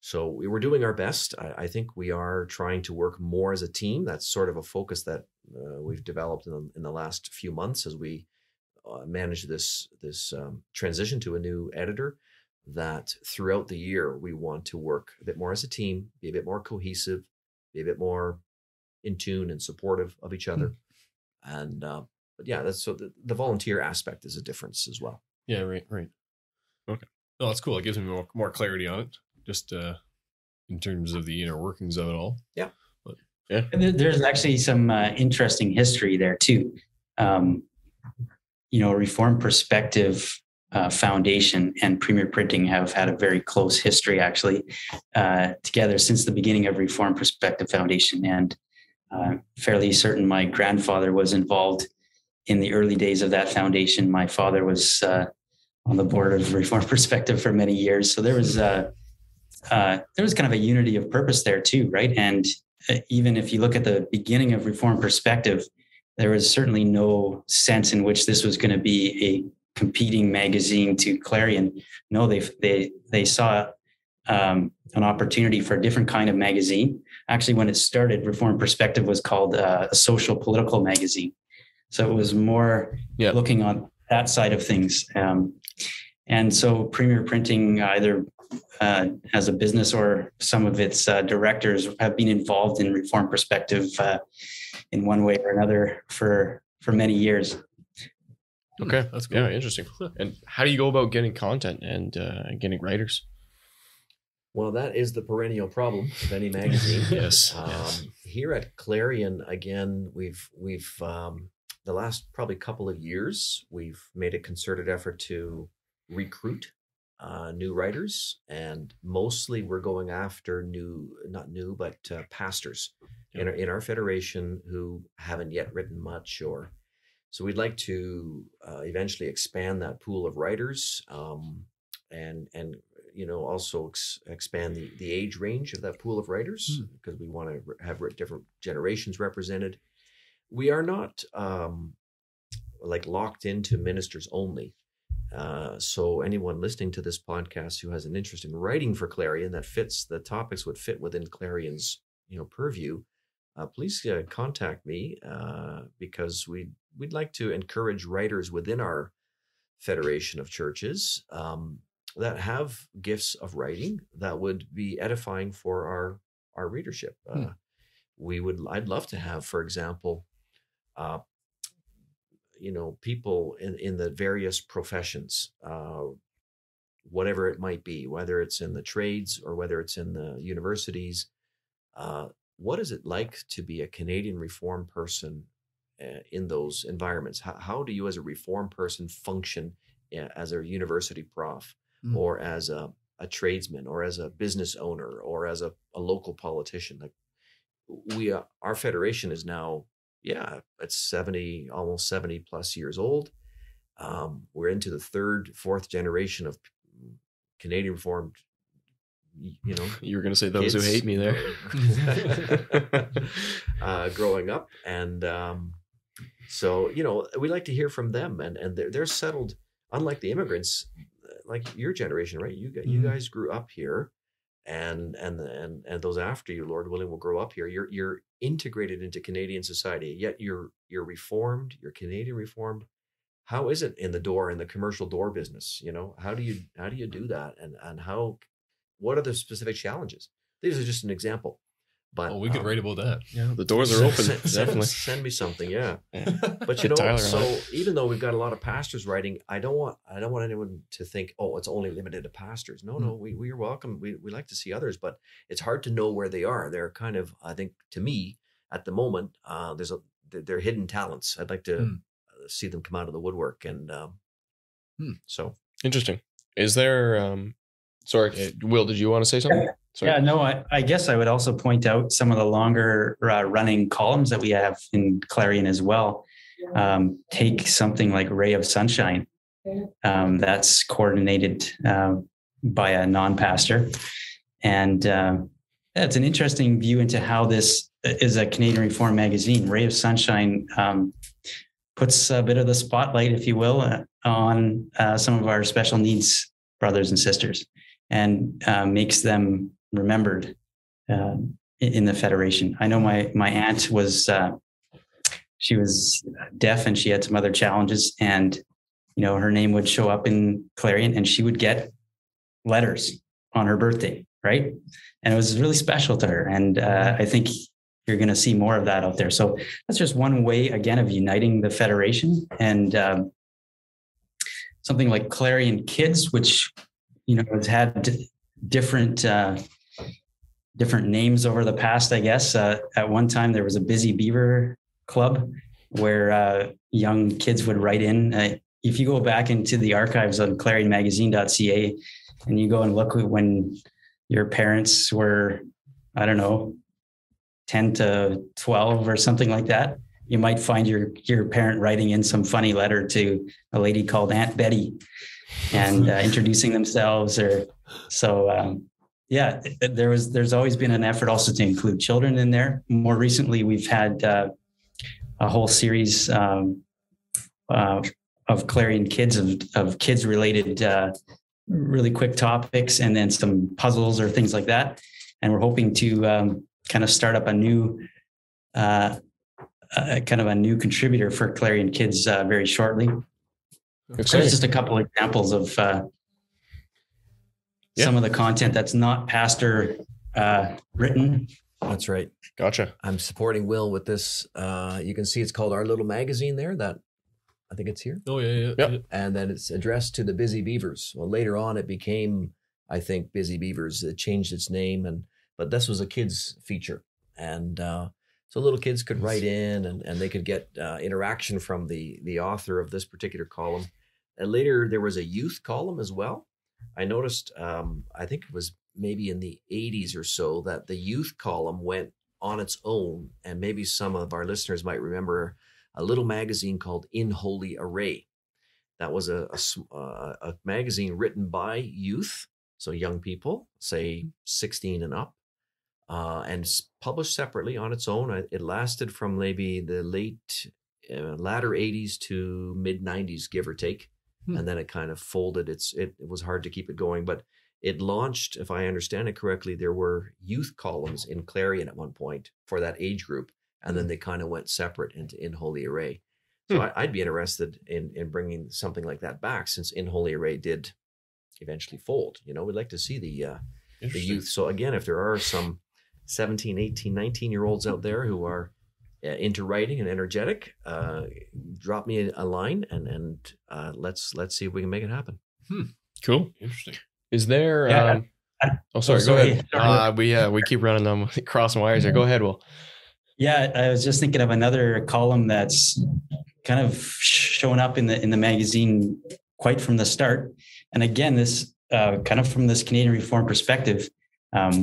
So we're doing our best. I think we are trying to work more as a team. That's sort of a focus that we've developed in the last few months as we manage this transition to a new editor, that throughout the year we want to work a bit more as a team, be a bit more cohesive, be a bit more in tune and supportive of each other. And but yeah, that's so the volunteer aspect is a difference as well. Yeah, right. Okay. No, that's cool. It gives me more clarity on it, just in terms of the inner workings of it all. Yeah. But, yeah. And there's actually some interesting history there too. Reformed Perspective Foundation and Premier Printing have had a very close history actually together since the beginning of Reformed Perspective Foundation. And fairly certain my grandfather was involved in the early days of that foundation. My father was on the board of Reformed Perspective for many years. So there was kind of a unity of purpose there too, right? And even if you look at the beginning of Reformed Perspective, there was certainly no sense in which this was going to be a competing magazine to Clarion. No, they saw an opportunity for a different kind of magazine. Actually, when it started, Reformed Perspective was called a social political magazine. So it was more looking on that side of things. And so Premier Printing, either as a business or some of its directors, have been involved in Reformed Perspective in one way or another for many years. Okay, that's cool. Yeah, interesting. And how do you go about getting content and getting writers? Well, that is the perennial problem of any magazine. Yes. Here at Clarion, again, we've the last probably couple of years, we've made a concerted effort to recruit new writers, and mostly we're going after pastors in our federation who haven't yet written much, or so we'd like to eventually expand that pool of writers, and also expand the age range of that pool of writers, because we want to have different generations represented. We are not locked into ministers only. So anyone listening to this podcast who has an interest in writing for Clarion that fits the topics would fit within Clarion's purview, please contact me, because we'd like to encourage writers within our federation of churches that have gifts of writing that would be edifying for our readership. I'd love to have, for example, people in the various professions, whatever it might be, whether it's in the trades or whether it's in the universities. What is it like to be a Canadian Reformed person in those environments? How do you as a Reformed person function as a university prof, or as a tradesman, or as a business owner, or as a local politician? Like our federation is now, it's almost 70 plus years old. We're into the third, fourth generation of Canadian Reformed, you were going to say those kids who hate me there. Growing up. And so, we like to hear from them, and they're settled, unlike the immigrants, like your generation, right? You guys grew up here, and those after you, Lord willing, will grow up here. You're integrated into Canadian society, yet you're Reformed, you're Canadian Reformed. How is it in the commercial door business? How do you do that? And what are the specific challenges? These are just an example. But we could write about that. Yeah, the doors are open. Definitely send me something. Yeah. But Tyler so even though we've got a lot of pastors writing, I don't want anyone to think, oh, it's only limited to pastors. No, we are welcome. We like to see others, but it's hard to know where they are. They're kind of, I think, to me at the moment, they're hidden talents. I'd like to see them come out of the woodwork, and so interesting. Is there? Sorry, Will, did you want to say something? Sorry. Yeah, no, I guess I would also point out some of the longer running columns that we have in Clarion as well. Take something like Ray of Sunshine. That's coordinated by a non-pastor. And it's an interesting view into how this is a Canadian Reformed magazine. Ray of Sunshine puts a bit of the spotlight, if you will, on some of our special needs brothers and sisters, and makes them remembered in the Federation. I know my aunt was she was deaf and she had some other challenges, and her name would show up in Clarion, and she would get letters on her birthday, right? And it was really special to her. And I think you're going to see more of that out there. So that's just one way, again, of uniting the Federation. And something like Clarion Kids, which has had different names over the past, I guess. At one time, there was a Busy Beaver Club where young kids would write in. If you go back into the archives on clarionmagazine.ca and you go and look at when your parents were, I don't know, 10 to 12 or something like that, you might find your parent writing in some funny letter to a lady called Aunt Betty and introducing themselves. There's always been an effort also to include children in there. More recently, we've had a whole series of Clarion Kids, of kids related really quick topics, and then some puzzles or things like that. And we're hoping to kind of start up a new contributor for Clarion Kids very shortly. So it's just a couple of examples of some of the content that's not pastor written. That's right. Gotcha. I'm supporting Will with this. You can see it's called Our Little Magazine there. That I think it's here. Oh, yeah. Yep. And then it's addressed to the Busy Beavers. Well, later on, it became, I think, Busy Beavers. It changed its name, but this was a kids feature. And so little kids could write in and they could get interaction from the author of this particular column. And later, there was a youth column as well. I noticed, I think it was maybe in the 80s or so, that the youth column went on its own. And maybe some of our listeners might remember a little magazine called In Holy Array. That was a magazine written by youth, so young people, say 16 and up, and published separately on its own. It lasted from maybe the latter 80s to mid 90s, give or take. And then it kind of folded. It was hard to keep it going, but it launched, if I understand it correctly, there were youth columns in Clarion at one point for that age group. And then they kind of went separate into In Holy Array. So I'd be interested in bringing something like that back, since In Holy Array did eventually fold. We'd like to see the youth. So again, if there are some 17, 18, 19-year-olds out there who are into writing and energetic, drop me a line and let's see if we can make it happen. Cool. Interesting. Is there? Sorry. Go ahead. We keep running them crossing wires here. Go ahead, Will. Yeah, I was just thinking of another column that's kind of shown up in the magazine quite from the start. And again, this kind of from this Canadian Reform perspective,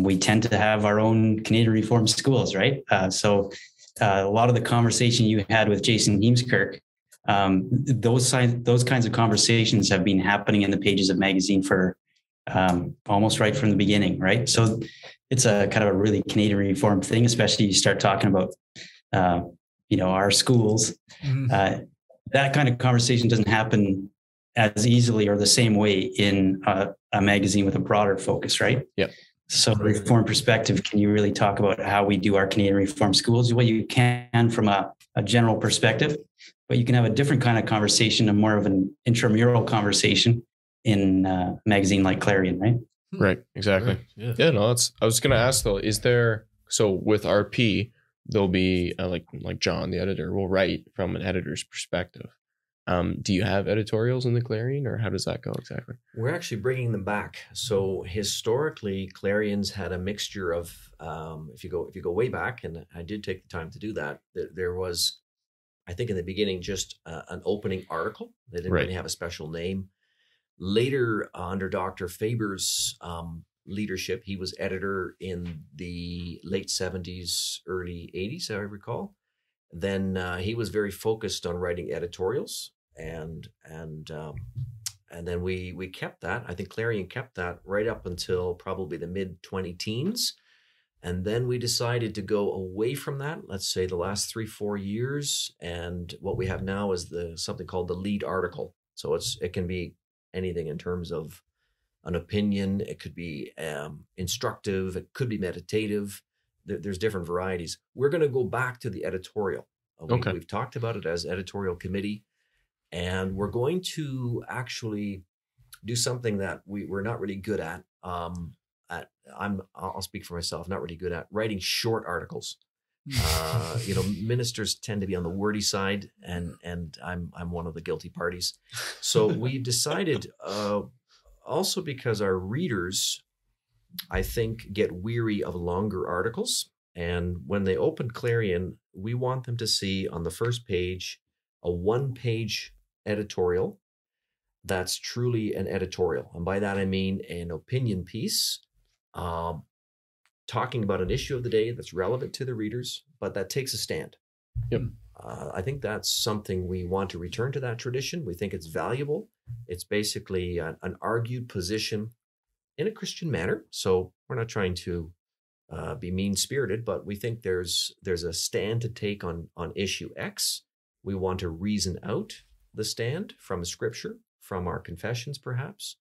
we tend to have our own Canadian Reform schools, right? So a lot of the conversation you had with Jason Heemskirk, those kinds of conversations have been happening in the pages of magazine for almost right from the beginning, right? So it's a kind of a really Canadian Reform thing, especially you start talking about, our schools. That kind of conversation doesn't happen as easily or the same way in a magazine with a broader focus, right? Yeah. So Reform perspective, can you really talk about how we do our Canadian Reform schools? Well, you can from a general perspective, but you can have a different kind of conversation, and more of an intramural conversation in a magazine like Clarion, right? Right, exactly. Right. Yeah. No, I was going to ask though, is there, so with RP, there'll be like John, the editor, will write from an editor's perspective. Do you have editorials in the Clarion, or how does that go exactly? We're actually bringing them back. So historically, Clarion's had a mixture of, if you go way back, and I did take the time to do that, there was, I think in the beginning, just an opening article. They didn't really have a special name. Later, under Dr. Faber's leadership, he was editor in the late 70s, early 80s, I recall. Then he was very focused on writing editorials, and then we kept that. I think Clarion kept that right up until probably the mid 20-teens. And then we decided to go away from that, let's say the last 3-4 years. And what we have now is something called the lead article. So it can be anything in terms of an opinion. It could be instructive. It could be meditative. There's different varieties. We're going to go back to the editorial. We've talked about it as editorial committee, and we're going to actually do something that we're not really good at. I'll speak for myself, not really good at writing short articles. Ministers tend to be on the wordy side, and I'm one of the guilty parties. So we decided, also because our readers, I think, get weary of longer articles. And when they open Clarion, we want them to see on the first page a one-page editorial that's truly an editorial. And by that, I mean an opinion piece talking about an issue of the day that's relevant to the readers, but that takes a stand. Yep. I think that's something we want to return to that tradition. We think it's valuable. It's basically an argued position in a Christian manner. So we're not trying to be mean-spirited, but we think there's a stand to take on issue X. We want to reason out the stand from Scripture, from our confessions perhaps,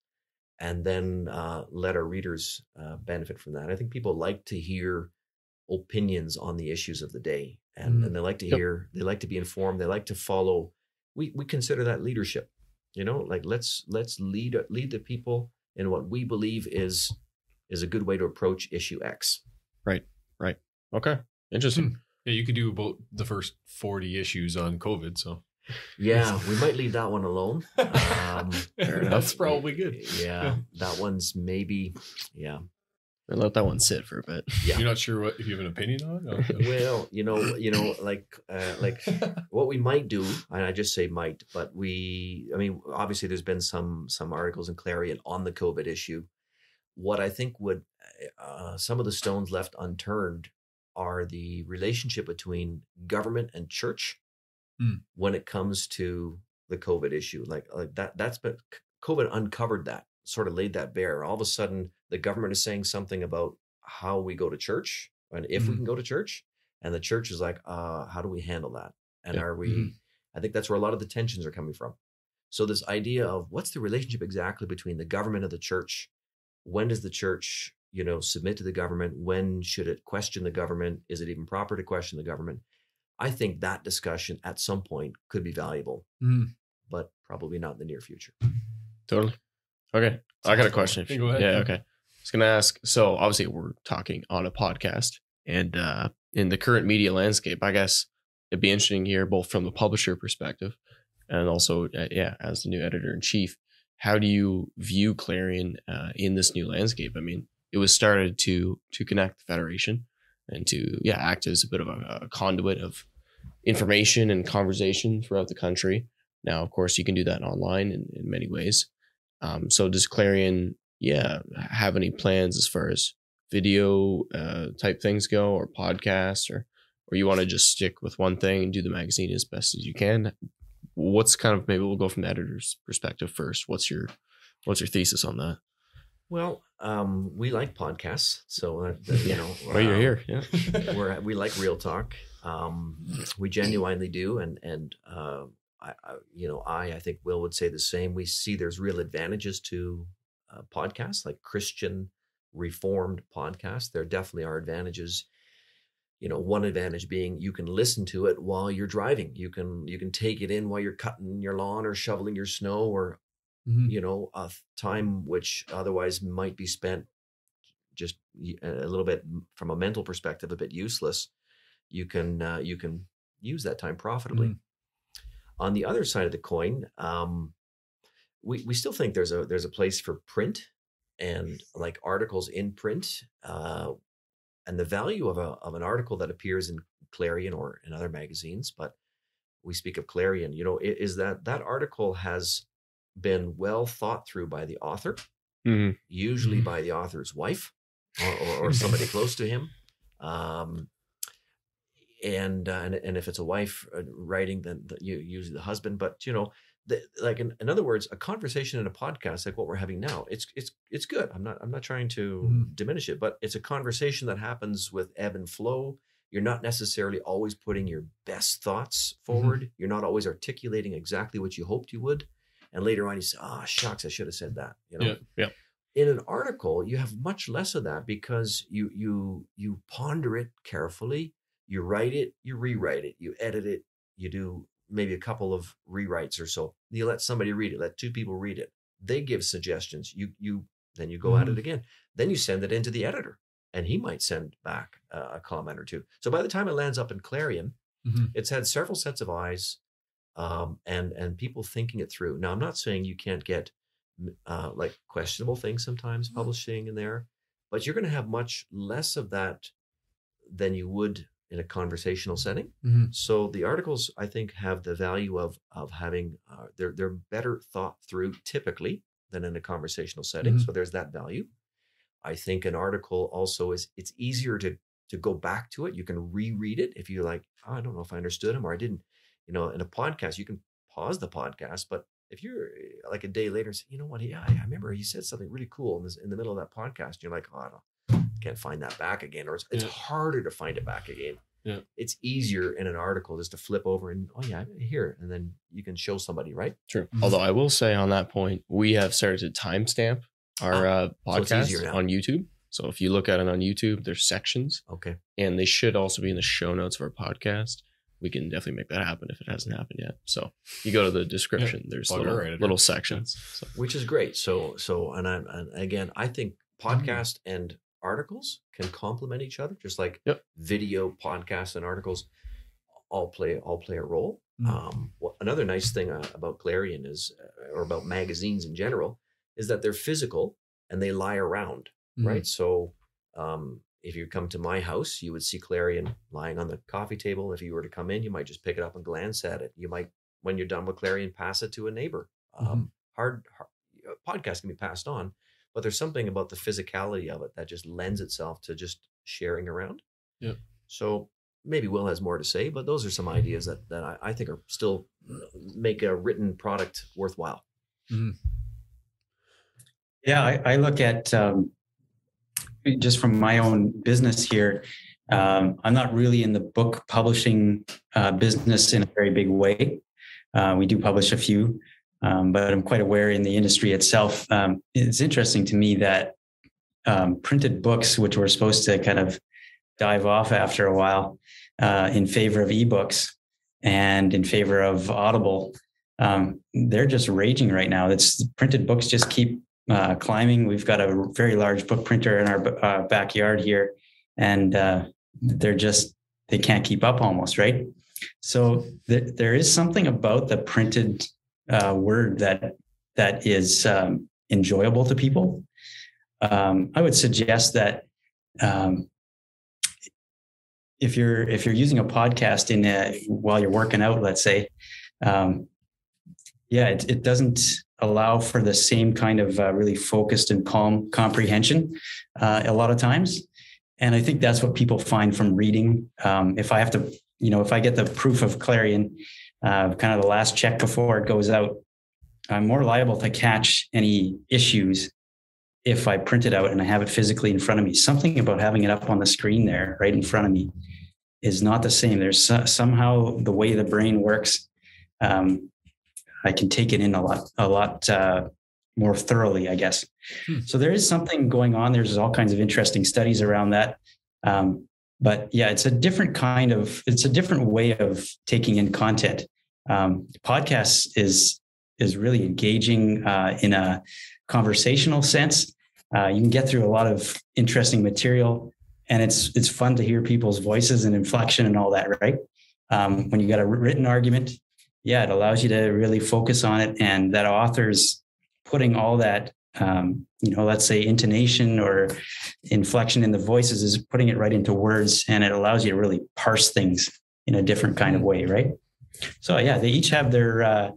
and then let our readers benefit from that. I think people like to hear opinions on the issues of the day, and they like to hear, they like to be informed, they like to follow. We consider that leadership, like let's lead the people in what we believe is a good way to approach issue X. Right. Okay. Interesting. Yeah, you could do about the first 40 issues on COVID, so. Yeah, we might leave that one alone. Fair enough. That's probably good. Yeah, that one's maybe, Or let that one sit for a bit. Yeah. You're not sure if you have an opinion on it? Well, like what we might do, and I just say might, but obviously there's been some articles in Clarion on the COVID issue. What I think would, some of the stones left unturned are the relationship between government and church when it comes to the COVID issue. Like that's been, COVID uncovered that, sort of laid that bare. All of a sudden, the government is saying something about how we go to church and if we can go to church. And the church is like, how do we handle that? And are we, I think that's where a lot of the tensions are coming from. So this idea of what's the relationship exactly between the government and the church? When does the church, submit to the government? When should it question the government? Is it even proper to question the government? I think that discussion at some point could be valuable, but probably not in the near future. Totally. Okay. I got a question. Hey, go ahead. Yeah. Okay. I was going to ask, so obviously we're talking on a podcast, and in the current media landscape, I guess it'd be interesting here, both from the publisher perspective and also, as the new editor in chief, how do you view Clarion in this new landscape? I mean, it was started to connect the Federation and to act as a bit of a conduit of information and conversation throughout the country. Now, of course, you can do that online in many ways. So does Clarion, have any plans as far as video type things go, or podcasts, or you want to just stick with one thing and do the magazine as best as you can? What's kind of, maybe we'll go from the editor's perspective first. What's your thesis on that? Well, we like podcasts, so well, you're here. Yeah, we like Real Talk. We genuinely do, and I think Will would say the same. We see there's real advantages to podcasts, like Christian Reformed podcasts. There definitely are advantages. One advantage being you can listen to it while you're driving. You can take it in while you're cutting your lawn or shoveling your snow, or a time which otherwise might be spent just a little bit from a mental perspective, a bit useless. You can use that time profitably. On the other side of the coin, we still think there's a place for print and like articles in print, and the value of an article that appears in Clarion or in other magazines. But we speak of Clarion, is that article has been well thought through by the author, usually by the author's wife or somebody close to him. And if it's a wife writing, then usually the husband. But in other words, a conversation in a podcast like what we're having now, it's good. I'm not trying to diminish it, but it's a conversation that happens with ebb and flow. You're not necessarily always putting your best thoughts forward. You're not always articulating exactly what you hoped you would, and later on you say, "Oh shucks, I should have said that." Yeah. in an article, you have much less of that because you ponder it carefully. You write it, you rewrite it, you edit it, you do maybe a couple of rewrites or so. You let somebody read it, let two people read it. They give suggestions. Then you go at it again. Then you send it into the editor, and he might send back a comment or two. So by the time it lands up in Clarion, it's had several sets of eyes, and people thinking it through. Now, I'm not saying you can't get like questionable things sometimes publishing in there, but you're going to have much less of that than you would in a conversational setting. So the articles, I think, have the value of having they're better thought through typically than in a conversational setting. So there's that value. I think an article also it's easier to go back to it. You can reread it if you like, oh, I don't know if I understood him or I didn't. In a podcast, you can pause the podcast, but if you're like a day later and say, you know what, yeah, I remember he said something really cool in the middle of that podcast. You're like, oh, I can't find that back again, or it's harder to find it back again. Yeah, it's easier in an article just to flip over and here, and then you can show somebody, right? True. Although I will say on that point, we have started to timestamp our podcast on YouTube. So if you look at it on YouTube, there's sections. Okay. And they should also be in the show notes of our podcast. We can definitely make that happen if it hasn't happened yet. So you go to the description, there's little sections. So. Which is great. So and again, I think podcast and articles can complement each other, just like video, podcasts, and articles all play a role. Another nice thing about Clarion is, or about magazines in general, is that they're physical and they lie around, right? So if you come to my house, you would see Clarion lying on the coffee table. If you were to come in, you might just pick it up and glance at it. You might, when you're done with Clarion, pass it to a neighbor. Podcast can be passed on, but there's something about the physicality of it that just lends itself to just sharing around. Yeah. So maybe Will has more to say, but those are some ideas that I think are still make a written product worthwhile. Yeah, I look at just from my own business here. I'm not really in the book publishing business in a very big way. We do publish a few, but I'm quite aware in the industry itself. It's interesting to me that printed books, which were supposed to kind of dive off after a while in favor of ebooks and in favor of Audible, they're just raging right now. Printed books just keep climbing. We've got a very large book printer in our backyard here, and they can't keep up almost, right? So there is something about the printed word that is enjoyable to people. I would suggest that if you're using a podcast while you're working out, let's say, it doesn't allow for the same kind of really focused and calm comprehension a lot of times. And I think that's what people find from reading. If I get the proof of Clarion, kind of the last check before it goes out, I'm more liable to catch any issues if I print it out and I have it physically in front of me. Something about having it up on the screen there right in front of me is not the same. There's somehow the way the brain works. I can take it in a lot more thoroughly, I guess. So there is something going on. There's all kinds of interesting studies around that. But yeah, it's a different way of taking in content. Podcasts is really engaging in a conversational sense. You can get through a lot of interesting material, and it's fun to hear people's voices and inflection and all that, right? When you got a written argument, it allows you to really focus on it, and that author's putting all that, let's say intonation or inflection in the voices is putting it right into words, and it allows you to really parse things in a different kind of way, right? So they each have their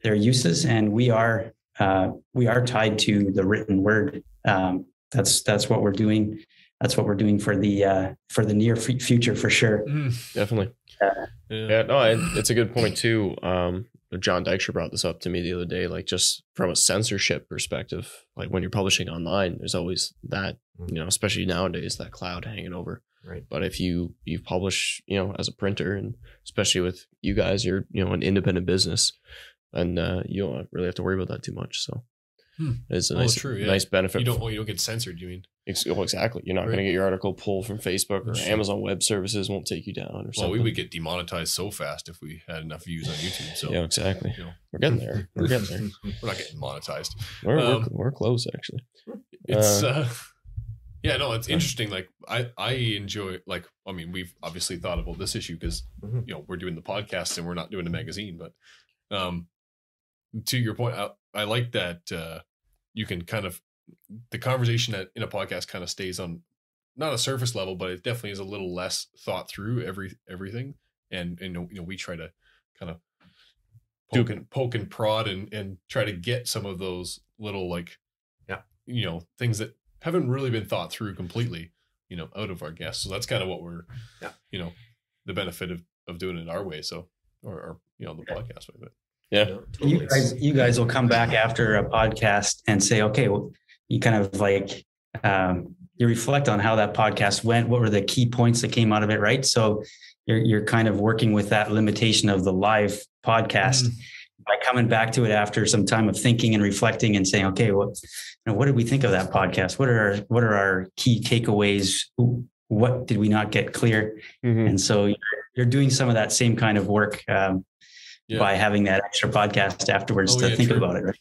uses, and we are tied to the written word. That's what we're doing. That's what we're doing for the near future, for sure. Definitely. It's a good point too. John Dykstra brought this up to me the other day, like just from a censorship perspective, like when you're publishing online, there's always that, especially nowadays, that cloud hanging over. Right. But if you publish, as a printer, and especially with you guys, you're, an independent business, and you don't really have to worry about that too much. So It's a nice benefit. You don't get censored, you mean? Exactly. You're not going to get your article pulled from Facebook, or Amazon Web Services won't take you down or something. Well, we would get demonetized so fast if we had enough views on YouTube. So yeah, exactly. We're getting there. We're getting there. We're not getting monetized. We're close, actually. It's it's interesting. Like I enjoy, like, I mean, we've obviously thought about this issue because we're doing the podcast and we're not doing a magazine, but to your point, I like that you can kind of, the conversation that in a podcast kind of stays on not a surface level, but it definitely is a little less thought through everything. And we try to kind of poke and prod and try to get some of those little, like, things that haven't really been thought through completely, out of our guests. So that's kind of what we're, the benefit of doing it our way. So, or the podcast way, but totally. You guys will come back after a podcast and say, okay, well, you kind of like, you reflect on how that podcast went. What were the key points that came out of it? Right. So you're kind of working with that limitation of the live podcast by coming back to it after some time of thinking and reflecting and saying, okay, what did we think of that podcast? What are our key takeaways? What did we not get clear? And so you're doing some of that same kind of work by having that extra podcast afterwards to think about it. Right?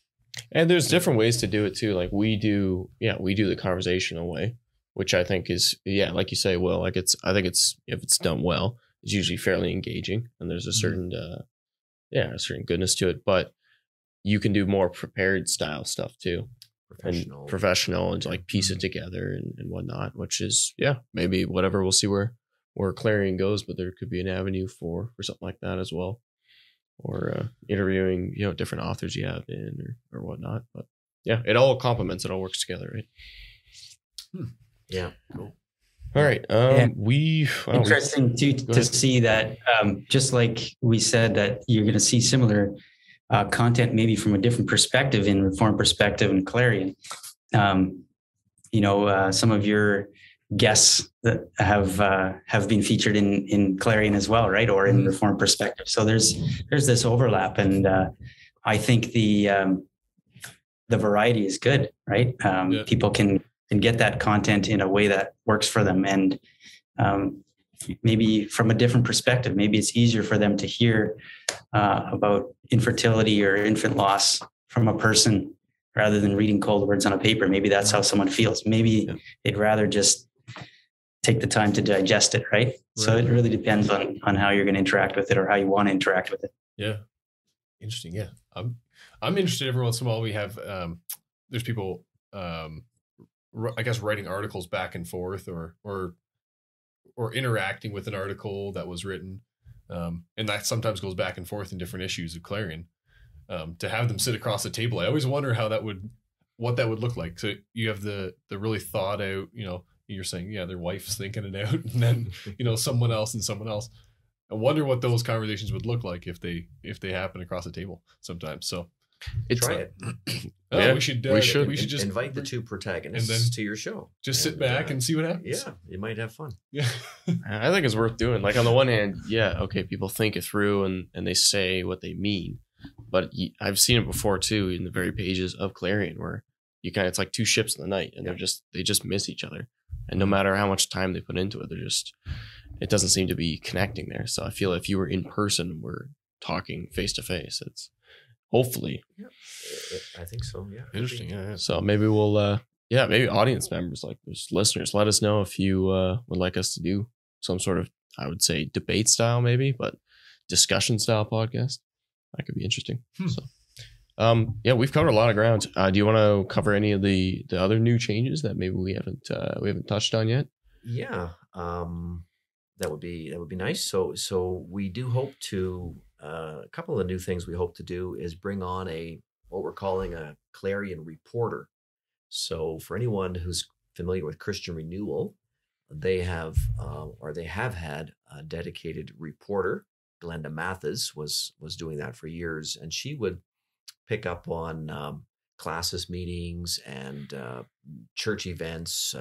And there's different ways to do it too. Like we do the conversational way, which I think is, like you say, Will, like I think it's, if it's done well, it's usually fairly engaging, and there's a certain, a certain goodness to it, but you can do more prepared style stuff too. Professional and like piece it together and whatnot, which is, maybe whatever, we'll see where Clarion goes, but there could be an avenue for something like that as well. Or interviewing, different authors you have in or whatnot. But it all complements, it all works together, right? Yeah, cool. All right. Interesting to see that, just like we said, that you're going to see similar content maybe from a different perspective in Reform Perspective and Clarion. Some of your guests that have been featured in Clarion as well, right? Or in Reform Perspective. So there's this overlap, and I think the variety is good, right? People can get that content in a way that works for them, and maybe from a different perspective. Maybe it's easier for them to hear about infertility or infant loss from a person rather than reading cold words on a paper. Maybe that's how someone feels. Maybe they'd rather just take the time to digest it, right? So it really depends on how you're going to interact with it, or how you want to interact with it. Yeah. Interesting. Yeah. I'm interested. Every once in a while we have, there's people, I guess, writing articles back and forth or interacting with an article that was written. And that sometimes goes back and forth in different issues of Clarion. To have them sit across the table, I always wonder what that would look like. So you have the really thought out, you're saying, their wife's thinking it out, and then, someone else. I wonder what those conversations would look like if they happen across the table sometimes. So try it. We should just invite the two protagonists to your show. Just sit back and see what happens. Yeah, you might have fun. Yeah, I think it's worth doing. Like, on the one hand, people think it through and they say what they mean, but I've seen it before too in the very pages of Clarion where it's like two ships in the night, and they just miss each other, and no matter how much time they put into it, it doesn't seem to be connecting there. So I feel if you were in person, we're talking face to face, it's hopefully. Yeah, I think so. Yeah. Interesting. Yeah. So maybe we'll, maybe audience members, like those listeners, let us know if you would like us to do some sort of, I would say, debate style, maybe, but discussion style podcast. That could be interesting. So, we've covered a lot of ground. Do you want to cover any of the other new changes that maybe we haven't touched on yet? Yeah. That would be nice. So we do hope to, a couple of the new things we hope to do is bring on what we're calling a Clarion reporter. So for anyone who's familiar with Christian Renewal, they have had a dedicated reporter. Glenda Mathis was doing that for years, and she would pick up on classes, meetings, and church events,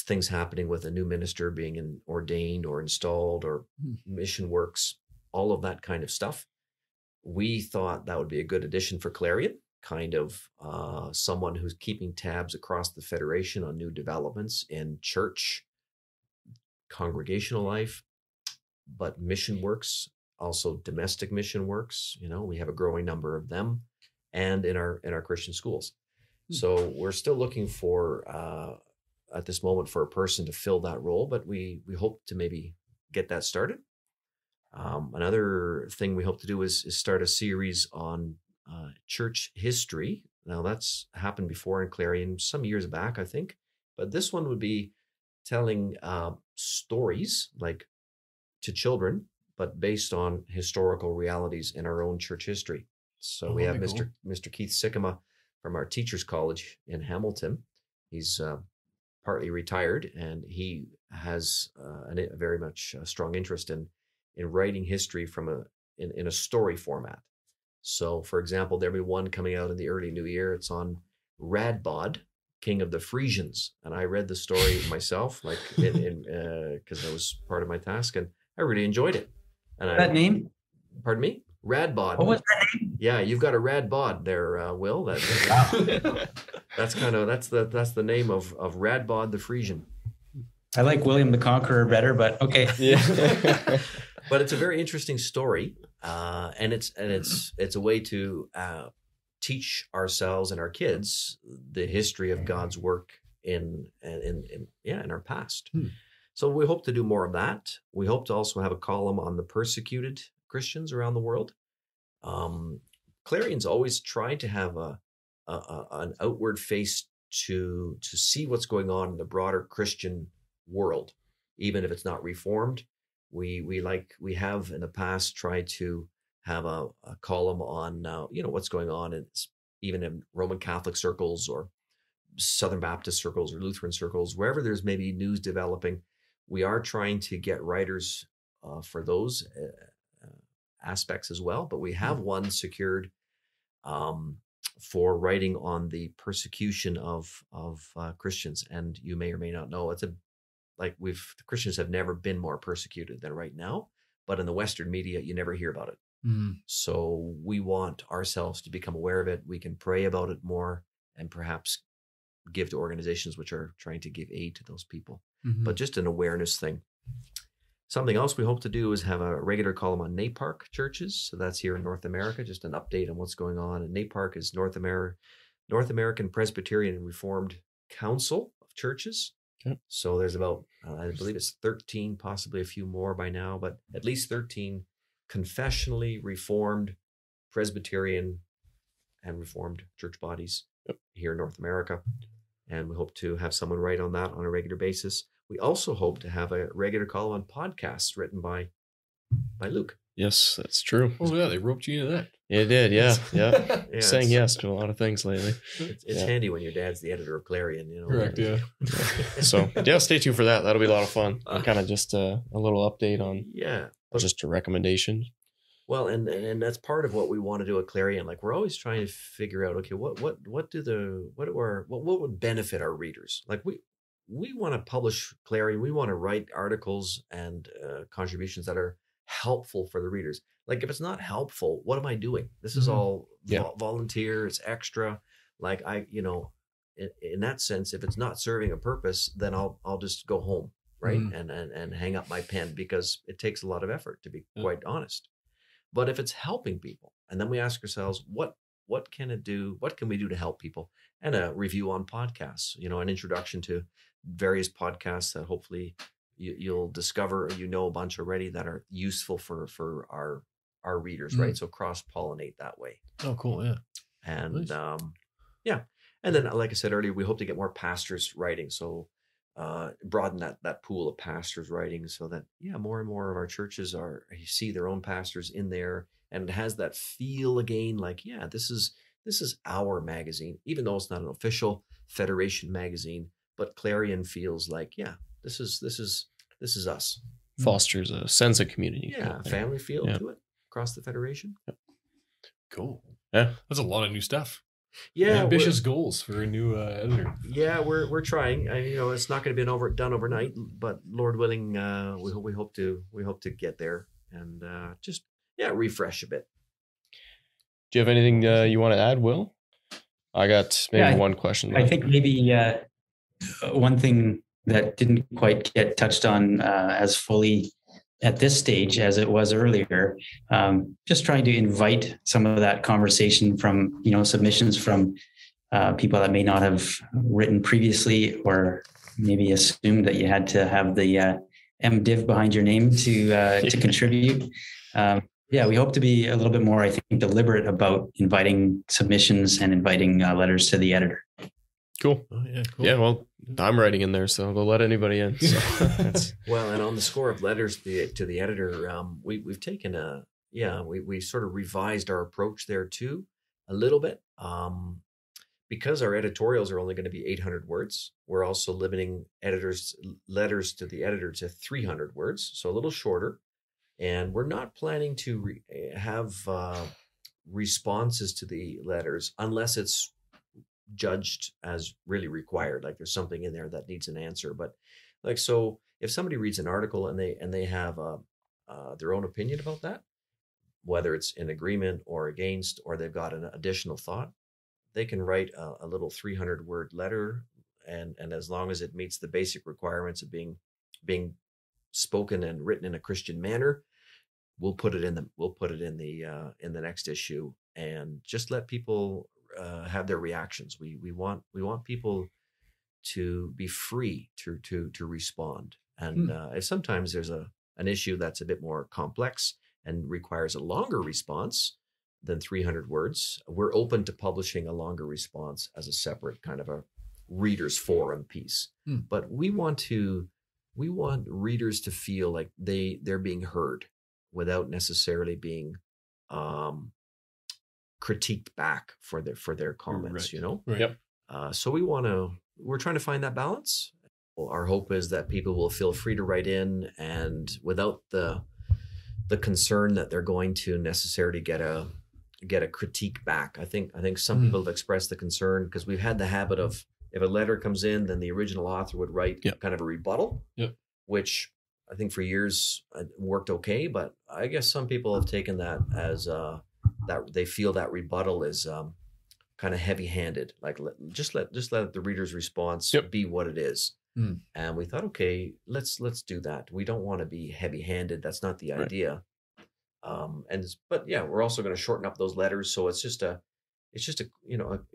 things happening with a new minister being ordained or installed, or mission works, all of that kind of stuff. We thought that would be a good addition for Clarion. kind of someone who's keeping tabs across the Federation on new developments in church, congregational life, but mission works, also domestic mission works. We have a growing number of them, and in our Christian schools. So we're still looking for at this moment for a person to fill that role, but we hope to maybe get that started. Another thing we hope to do is start a series on church history. Now, that's happened before in Clarion some years back, I think, but this one would be telling stories like to children, but based on historical realities in our own church history. So we have Mr. Keith Sikkema from our Teachers College in Hamilton. He's partly retired, and he has a very much strong interest in writing history in a story format. So, for example, there'll be one coming out in the early new year. It's on Radbod, king of the Frisians, and I read the story myself, like because that was part of my task, and I really enjoyed it. And that name? Pardon me? Radbod. What was that name? Yeah, you've got a Radbod there, Will. That's the name of Radbod the Frisian. I like William the Conqueror better, but okay. Yeah. But it's a very interesting story, and it's a way to teach ourselves and our kids the history of God's work in our past. So we hope to do more of that. We hope to also have a column on the persecuted Christians around the world. Clarion's always tried to have an outward face to see what's going on in the broader Christian world, even if it's not reformed. We have in the past tried to have a column on what's going on even in Roman Catholic circles or Southern Baptist circles or Lutheran circles, wherever there's maybe news developing. We are trying to get writers for those aspects as well, but we have one secured for writing on the persecution of Christians. And you may or may not know, the Christians have never been more persecuted than right now, but in the Western media, you never hear about it. So we want ourselves to become aware of it. We can pray about it more and perhaps give to organizations which are trying to give aid to those people, but just an awareness thing. Something else we hope to do is have a regular column on NAPARC churches. So that's here in North America, just an update on what's going on. And NAPARC is North American Presbyterian and Reformed Council of Churches. Okay. So there's about, I believe it's 13, possibly a few more by now, but at least 13 confessionally reformed Presbyterian and Reformed church bodies here in North America. And we hope to have someone write on that on a regular basis. We also hope to have a regular column on podcasts written by Luke. Yes, that's true. Oh yeah, they roped you into that. It did, yeah. Saying yes to a lot of things lately. It's handy when your dad's the editor of Clarion, Correct, yeah. So stay tuned for that. That'll be a lot of fun. Kind of just a little update on just a recommendation. Well, and that's part of what we want to do at Clarion. Like, we're always trying to figure out, okay, what would benefit our readers? Like, we want to publish Clarion. We want to write articles and contributions that are helpful for the readers. Like, if it's not helpful, what am I doing? This is all volunteer. It's extra. Like, in that sense, if it's not serving a purpose, then I'll just go home, right, and hang up my pen, because it takes a lot of effort, to be quite honest. But if it's helping people, and then we ask ourselves, what can it do? What can we do to help people? And a review on podcasts, an introduction to various podcasts that hopefully you'll discover, or a bunch already that are useful for our readers, right? So cross-pollinate that way. Oh, cool. Yeah. And nice. And then, like I said earlier, we hope to get more pastors writing. So broaden that pool of pastors writing, so that more and more of our churches see their own pastors in there, and it has that feel again, like this is our magazine, even though it's not an official Federation magazine, but Clarion feels like this is us. Fosters a sense of community. Family feel to it across the Federation. Cool. Yeah, that's a lot of new stuff. Ambitious goals for a new editor. We're trying. It's not going to be done overnight, but Lord willing, we hope to get there and refresh a bit. Do you have anything you want to add, Will? I got maybe one question left. I think maybe one thing that didn't quite get touched on as fully at this stage as it was earlier, just trying to invite some of that conversation from, submissions from people that may not have written previously, or maybe assumed that you had to have the MDiv behind your name to contribute. We hope to be a little bit more, I think, deliberate about inviting submissions and inviting letters to the editor. Cool. Oh, yeah, cool. Yeah, well, I'm writing in there, so they'll let anybody in. So well, and on the score of letters to the editor, we've taken we sort of revised our approach there too a little bit. Because our editorials are only going to be 800 words, we're also limiting letters to the editor to 300 words, so a little shorter. And we're not planning to have responses to the letters unless it's judged as really required, like there's something in there that needs an answer. But so if somebody reads an article and they have their own opinion about that, whether it's in agreement or against, or they've got an additional thought, they can write a little 300-word letter, and as long as it meets the basic requirements of being spoken and written in a Christian manner, we'll put it in the next issue, and just let people have their reactions. We want people to be free to respond, and if sometimes there's an issue that's a bit more complex and requires a longer response than 300 words, we're open to publishing a longer response as a separate kind of a readers forum piece. But we want readers to feel like they're being heard without necessarily being critiqued back for their comments. Right. Yep. So we're trying to find that balance. Our hope is that people will feel free to write in, and without the concern that they're going to necessarily get a critique back. I think some people have expressed the concern, because we've had the habit of, if a letter comes in, then the original author would write kind of a rebuttal, which I think for years worked okay. But I guess some people have taken that as that they feel that rebuttal is kind of heavy-handed. Like just let the reader's response be what it is. And we thought, okay, let's do that. We don't want to be heavy-handed. That's not the idea. But we're also going to shorten up those letters, so it's just a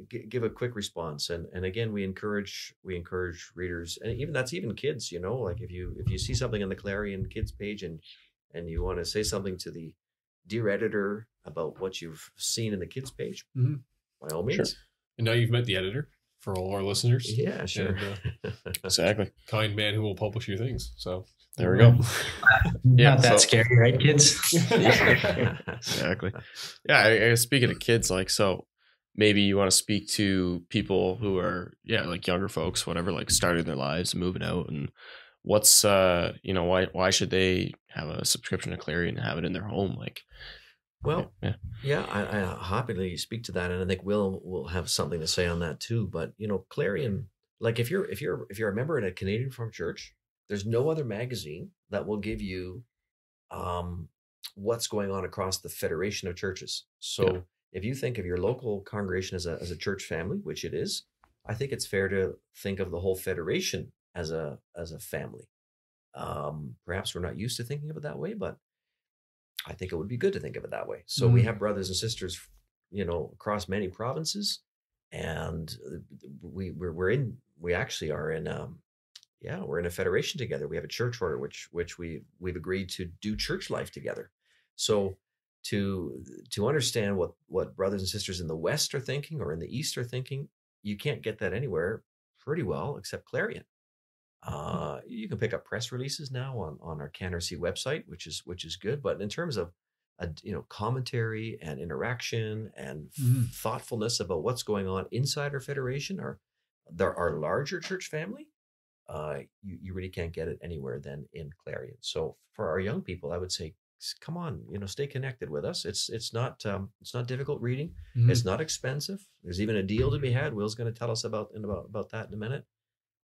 give a quick response. And again, we encourage readers, and even kids, like if you see something on the Clarion kids page and you want to say something to the dear editor about what you've seen in the kids page, by all means. Sure. And now you've met the editor for all our listeners. Yeah, sure. And, exactly. Kind man who will publish your things. So there we go. Not that scary, right, kids? Exactly. Yeah. Speaking of kids, so maybe you want to speak to people who are, like younger folks, whatever, like starting their lives and moving out, and what's, why should they have a subscription to Clarion and have it in their home? I happily speak to that, and I think will have something to say on that too. But Clarion, like if you're a member in a Canadian Reformed church, there's no other magazine that will give you what's going on across the Federation of Churches. So if you think of your local congregation as a church family, which it is, I think it's fair to think of the whole Federation as a family. Perhaps we're not used to thinking of it that way, but I think it would be good to think of it that way. So we have brothers and sisters, across many provinces, and we're in a federation together. We have a church order, which we've agreed to do church life together. So to understand what brothers and sisters in the West are thinking or in the East are thinking, you can't get that anywhere pretty well except Clarion. You can pick up press releases now on our CanRC website, which is good. But in terms of commentary and interaction and thoughtfulness about what's going on inside our federation, our larger church family, you really can't get it anywhere than in Clarion. So for our young people, I would say, come on, stay connected with us. It's not difficult reading. It's not expensive. There's even a deal to be had. Will's going to tell us about that in a minute.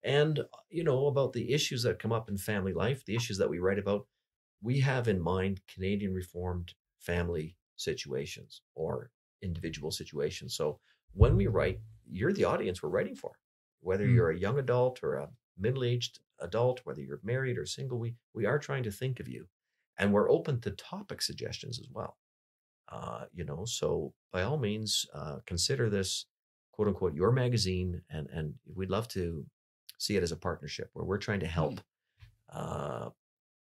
And, about the issues that come up in family life, the issues that we write about, we have in mind Canadian Reformed family situations or individual situations. So when we write, you're the audience we're writing for. Whether you're a young adult or a middle-aged adult, whether you're married or single, we are trying to think of you. And we're open to topic suggestions as well. So by all means, consider this, quote unquote, your magazine. And we'd love to see it as a partnership where we're trying to help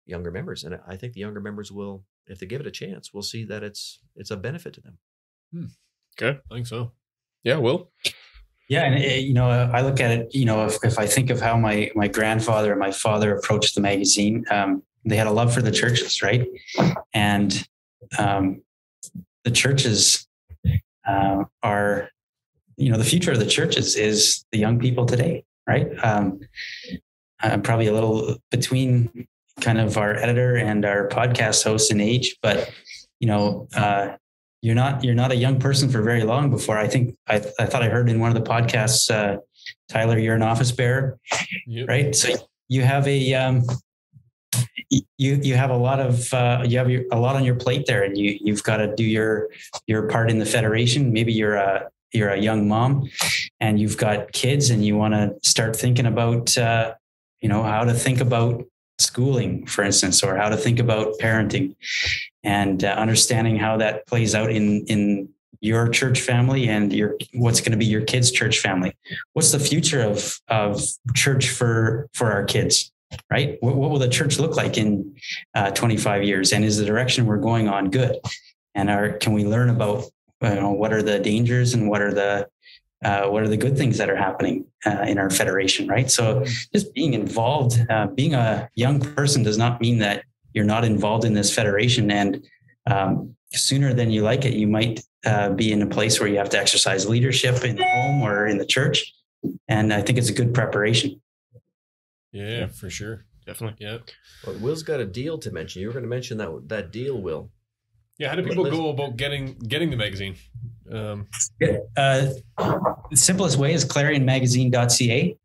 younger members. And I think the younger members will, if they give it a chance, we'll see that it's a benefit to them. Okay. I think so. Yeah, Will? Yeah. And, I look at it, if I think of how my grandfather and my father approached the magazine, they had a love for the churches, right? And the churches are, the future of the churches is the young people today, right? I'm probably a little between kind of our editor and our podcast host in age, but you're not a young person for very long before. I think I thought I heard in one of the podcasts, Tyler, you're an office bearer, right? So you have a you have a lot of a lot on your plate there, and you've got to do your part in the federation. Maybe you're a young mom, and you've got kids, and you want to start thinking about how to think about schooling, for instance, or how to think about parenting, and understanding how that plays out in your church family and what's going to be your kids' church family. What's the future of church for our kids, right? What will the church look like in 25 years? And is the direction we're going on good? And can we learn about what are the dangers and what are the good things that are happening in our federation, right? So just being involved, being a young person does not mean that you're not involved in this federation. And sooner than you like it, you might be in a place where you have to exercise leadership in the home or in the church. And I think it's a good preparation. Yeah, for sure. Definitely. Yeah. Well, Will's got a deal to mention. You were going to mention that deal, Will. Yeah. How do people go about getting the magazine? The simplest way is clarionmagazine.ca.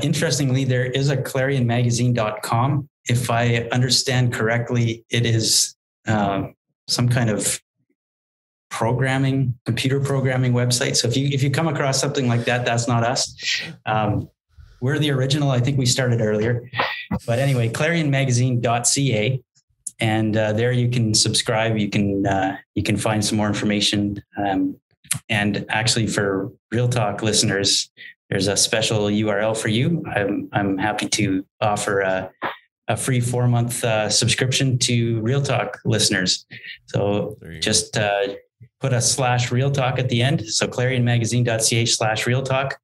Interestingly, there is a clarionmagazine.com. If I understand correctly, it is some kind of computer programming website. So if you come across something like that, that's not us. We're the original. I think we started earlier. But anyway, clarionmagazine.ca. And there you can subscribe. You can find some more information. And actually, for Real Talk listeners, there's a special URL for you. I'm happy to offer a free 4-month subscription to Real Talk listeners. So just put a /Real Talk at the end. So clarionmagazine.ca/Real Talk.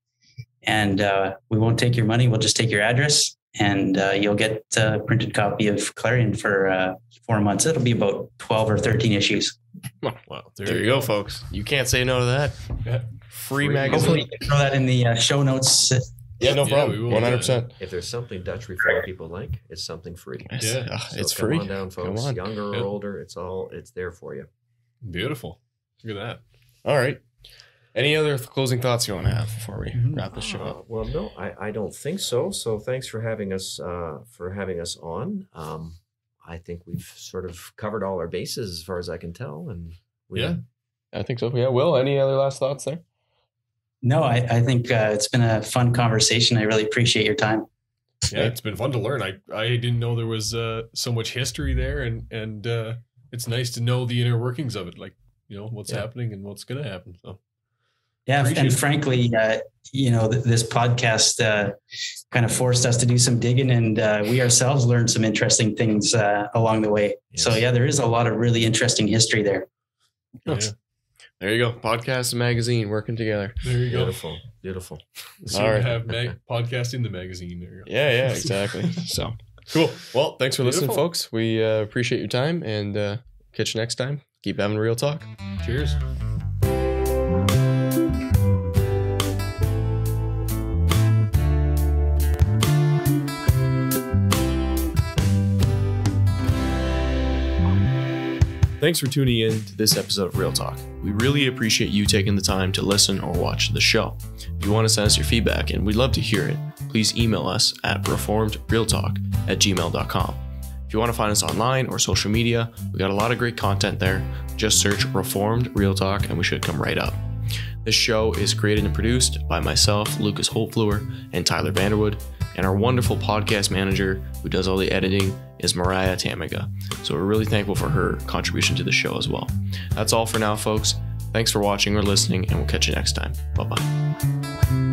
And we won't take your money. We'll just take your address, and you'll get a printed copy of Clarion for 4 months. It'll be about 12 or 13 issues. Well, there you go, folks. You can't say no to that. Yeah. Free magazine. Hopefully you can throw that in the show notes. Yeah, no problem. 100%. If there's something Dutch Reformed people like, it's something free. Yeah. So it's come free. on down, folks. Younger or older, it's there for you. Beautiful. Look at that. All right. Any other closing thoughts you want to have before we wrap this show up? Well, no, I don't think so. So thanks for having us on. I think we've sort of covered all our bases as far as I can tell. And I think so. Yeah. Will, any other last thoughts there? No, I think it's been a fun conversation. I really appreciate your time. Yeah, it's been fun to learn. I didn't know there was so much history there, and it's nice to know the inner workings of it, like what's happening and what's going to happen. So. Yeah, and frankly, this podcast kind of forced us to do some digging, and we ourselves learned some interesting things along the way. Yes. So there is a lot of really interesting history there. Yeah. There you go. Podcast and magazine working together. There you go. Beautiful. So we have podcast in the magazine. There you go. Yeah, exactly. So cool. Well, thanks for listening, folks. We appreciate your time, and catch you next time. Keep having real talk. Cheers. Thanks for tuning in to this episode of Real Talk. We really appreciate you taking the time to listen or watch the show. If you want to send us your feedback, and we'd love to hear it, please email us at reformedrealtalk@gmail.com. If you want to find us online or social media, we got a lot of great content there. Just search Reformed Real Talk and we should come right up. This show is created and produced by myself, Lucas Holtvlüwer, and Tyler Vanderwood, and our wonderful podcast manager who does all the editing is Mariah Tamiga. So we're really thankful for her contribution to the show as well. That's all for now, folks. Thanks for watching or listening, and we'll catch you next time. Bye-bye.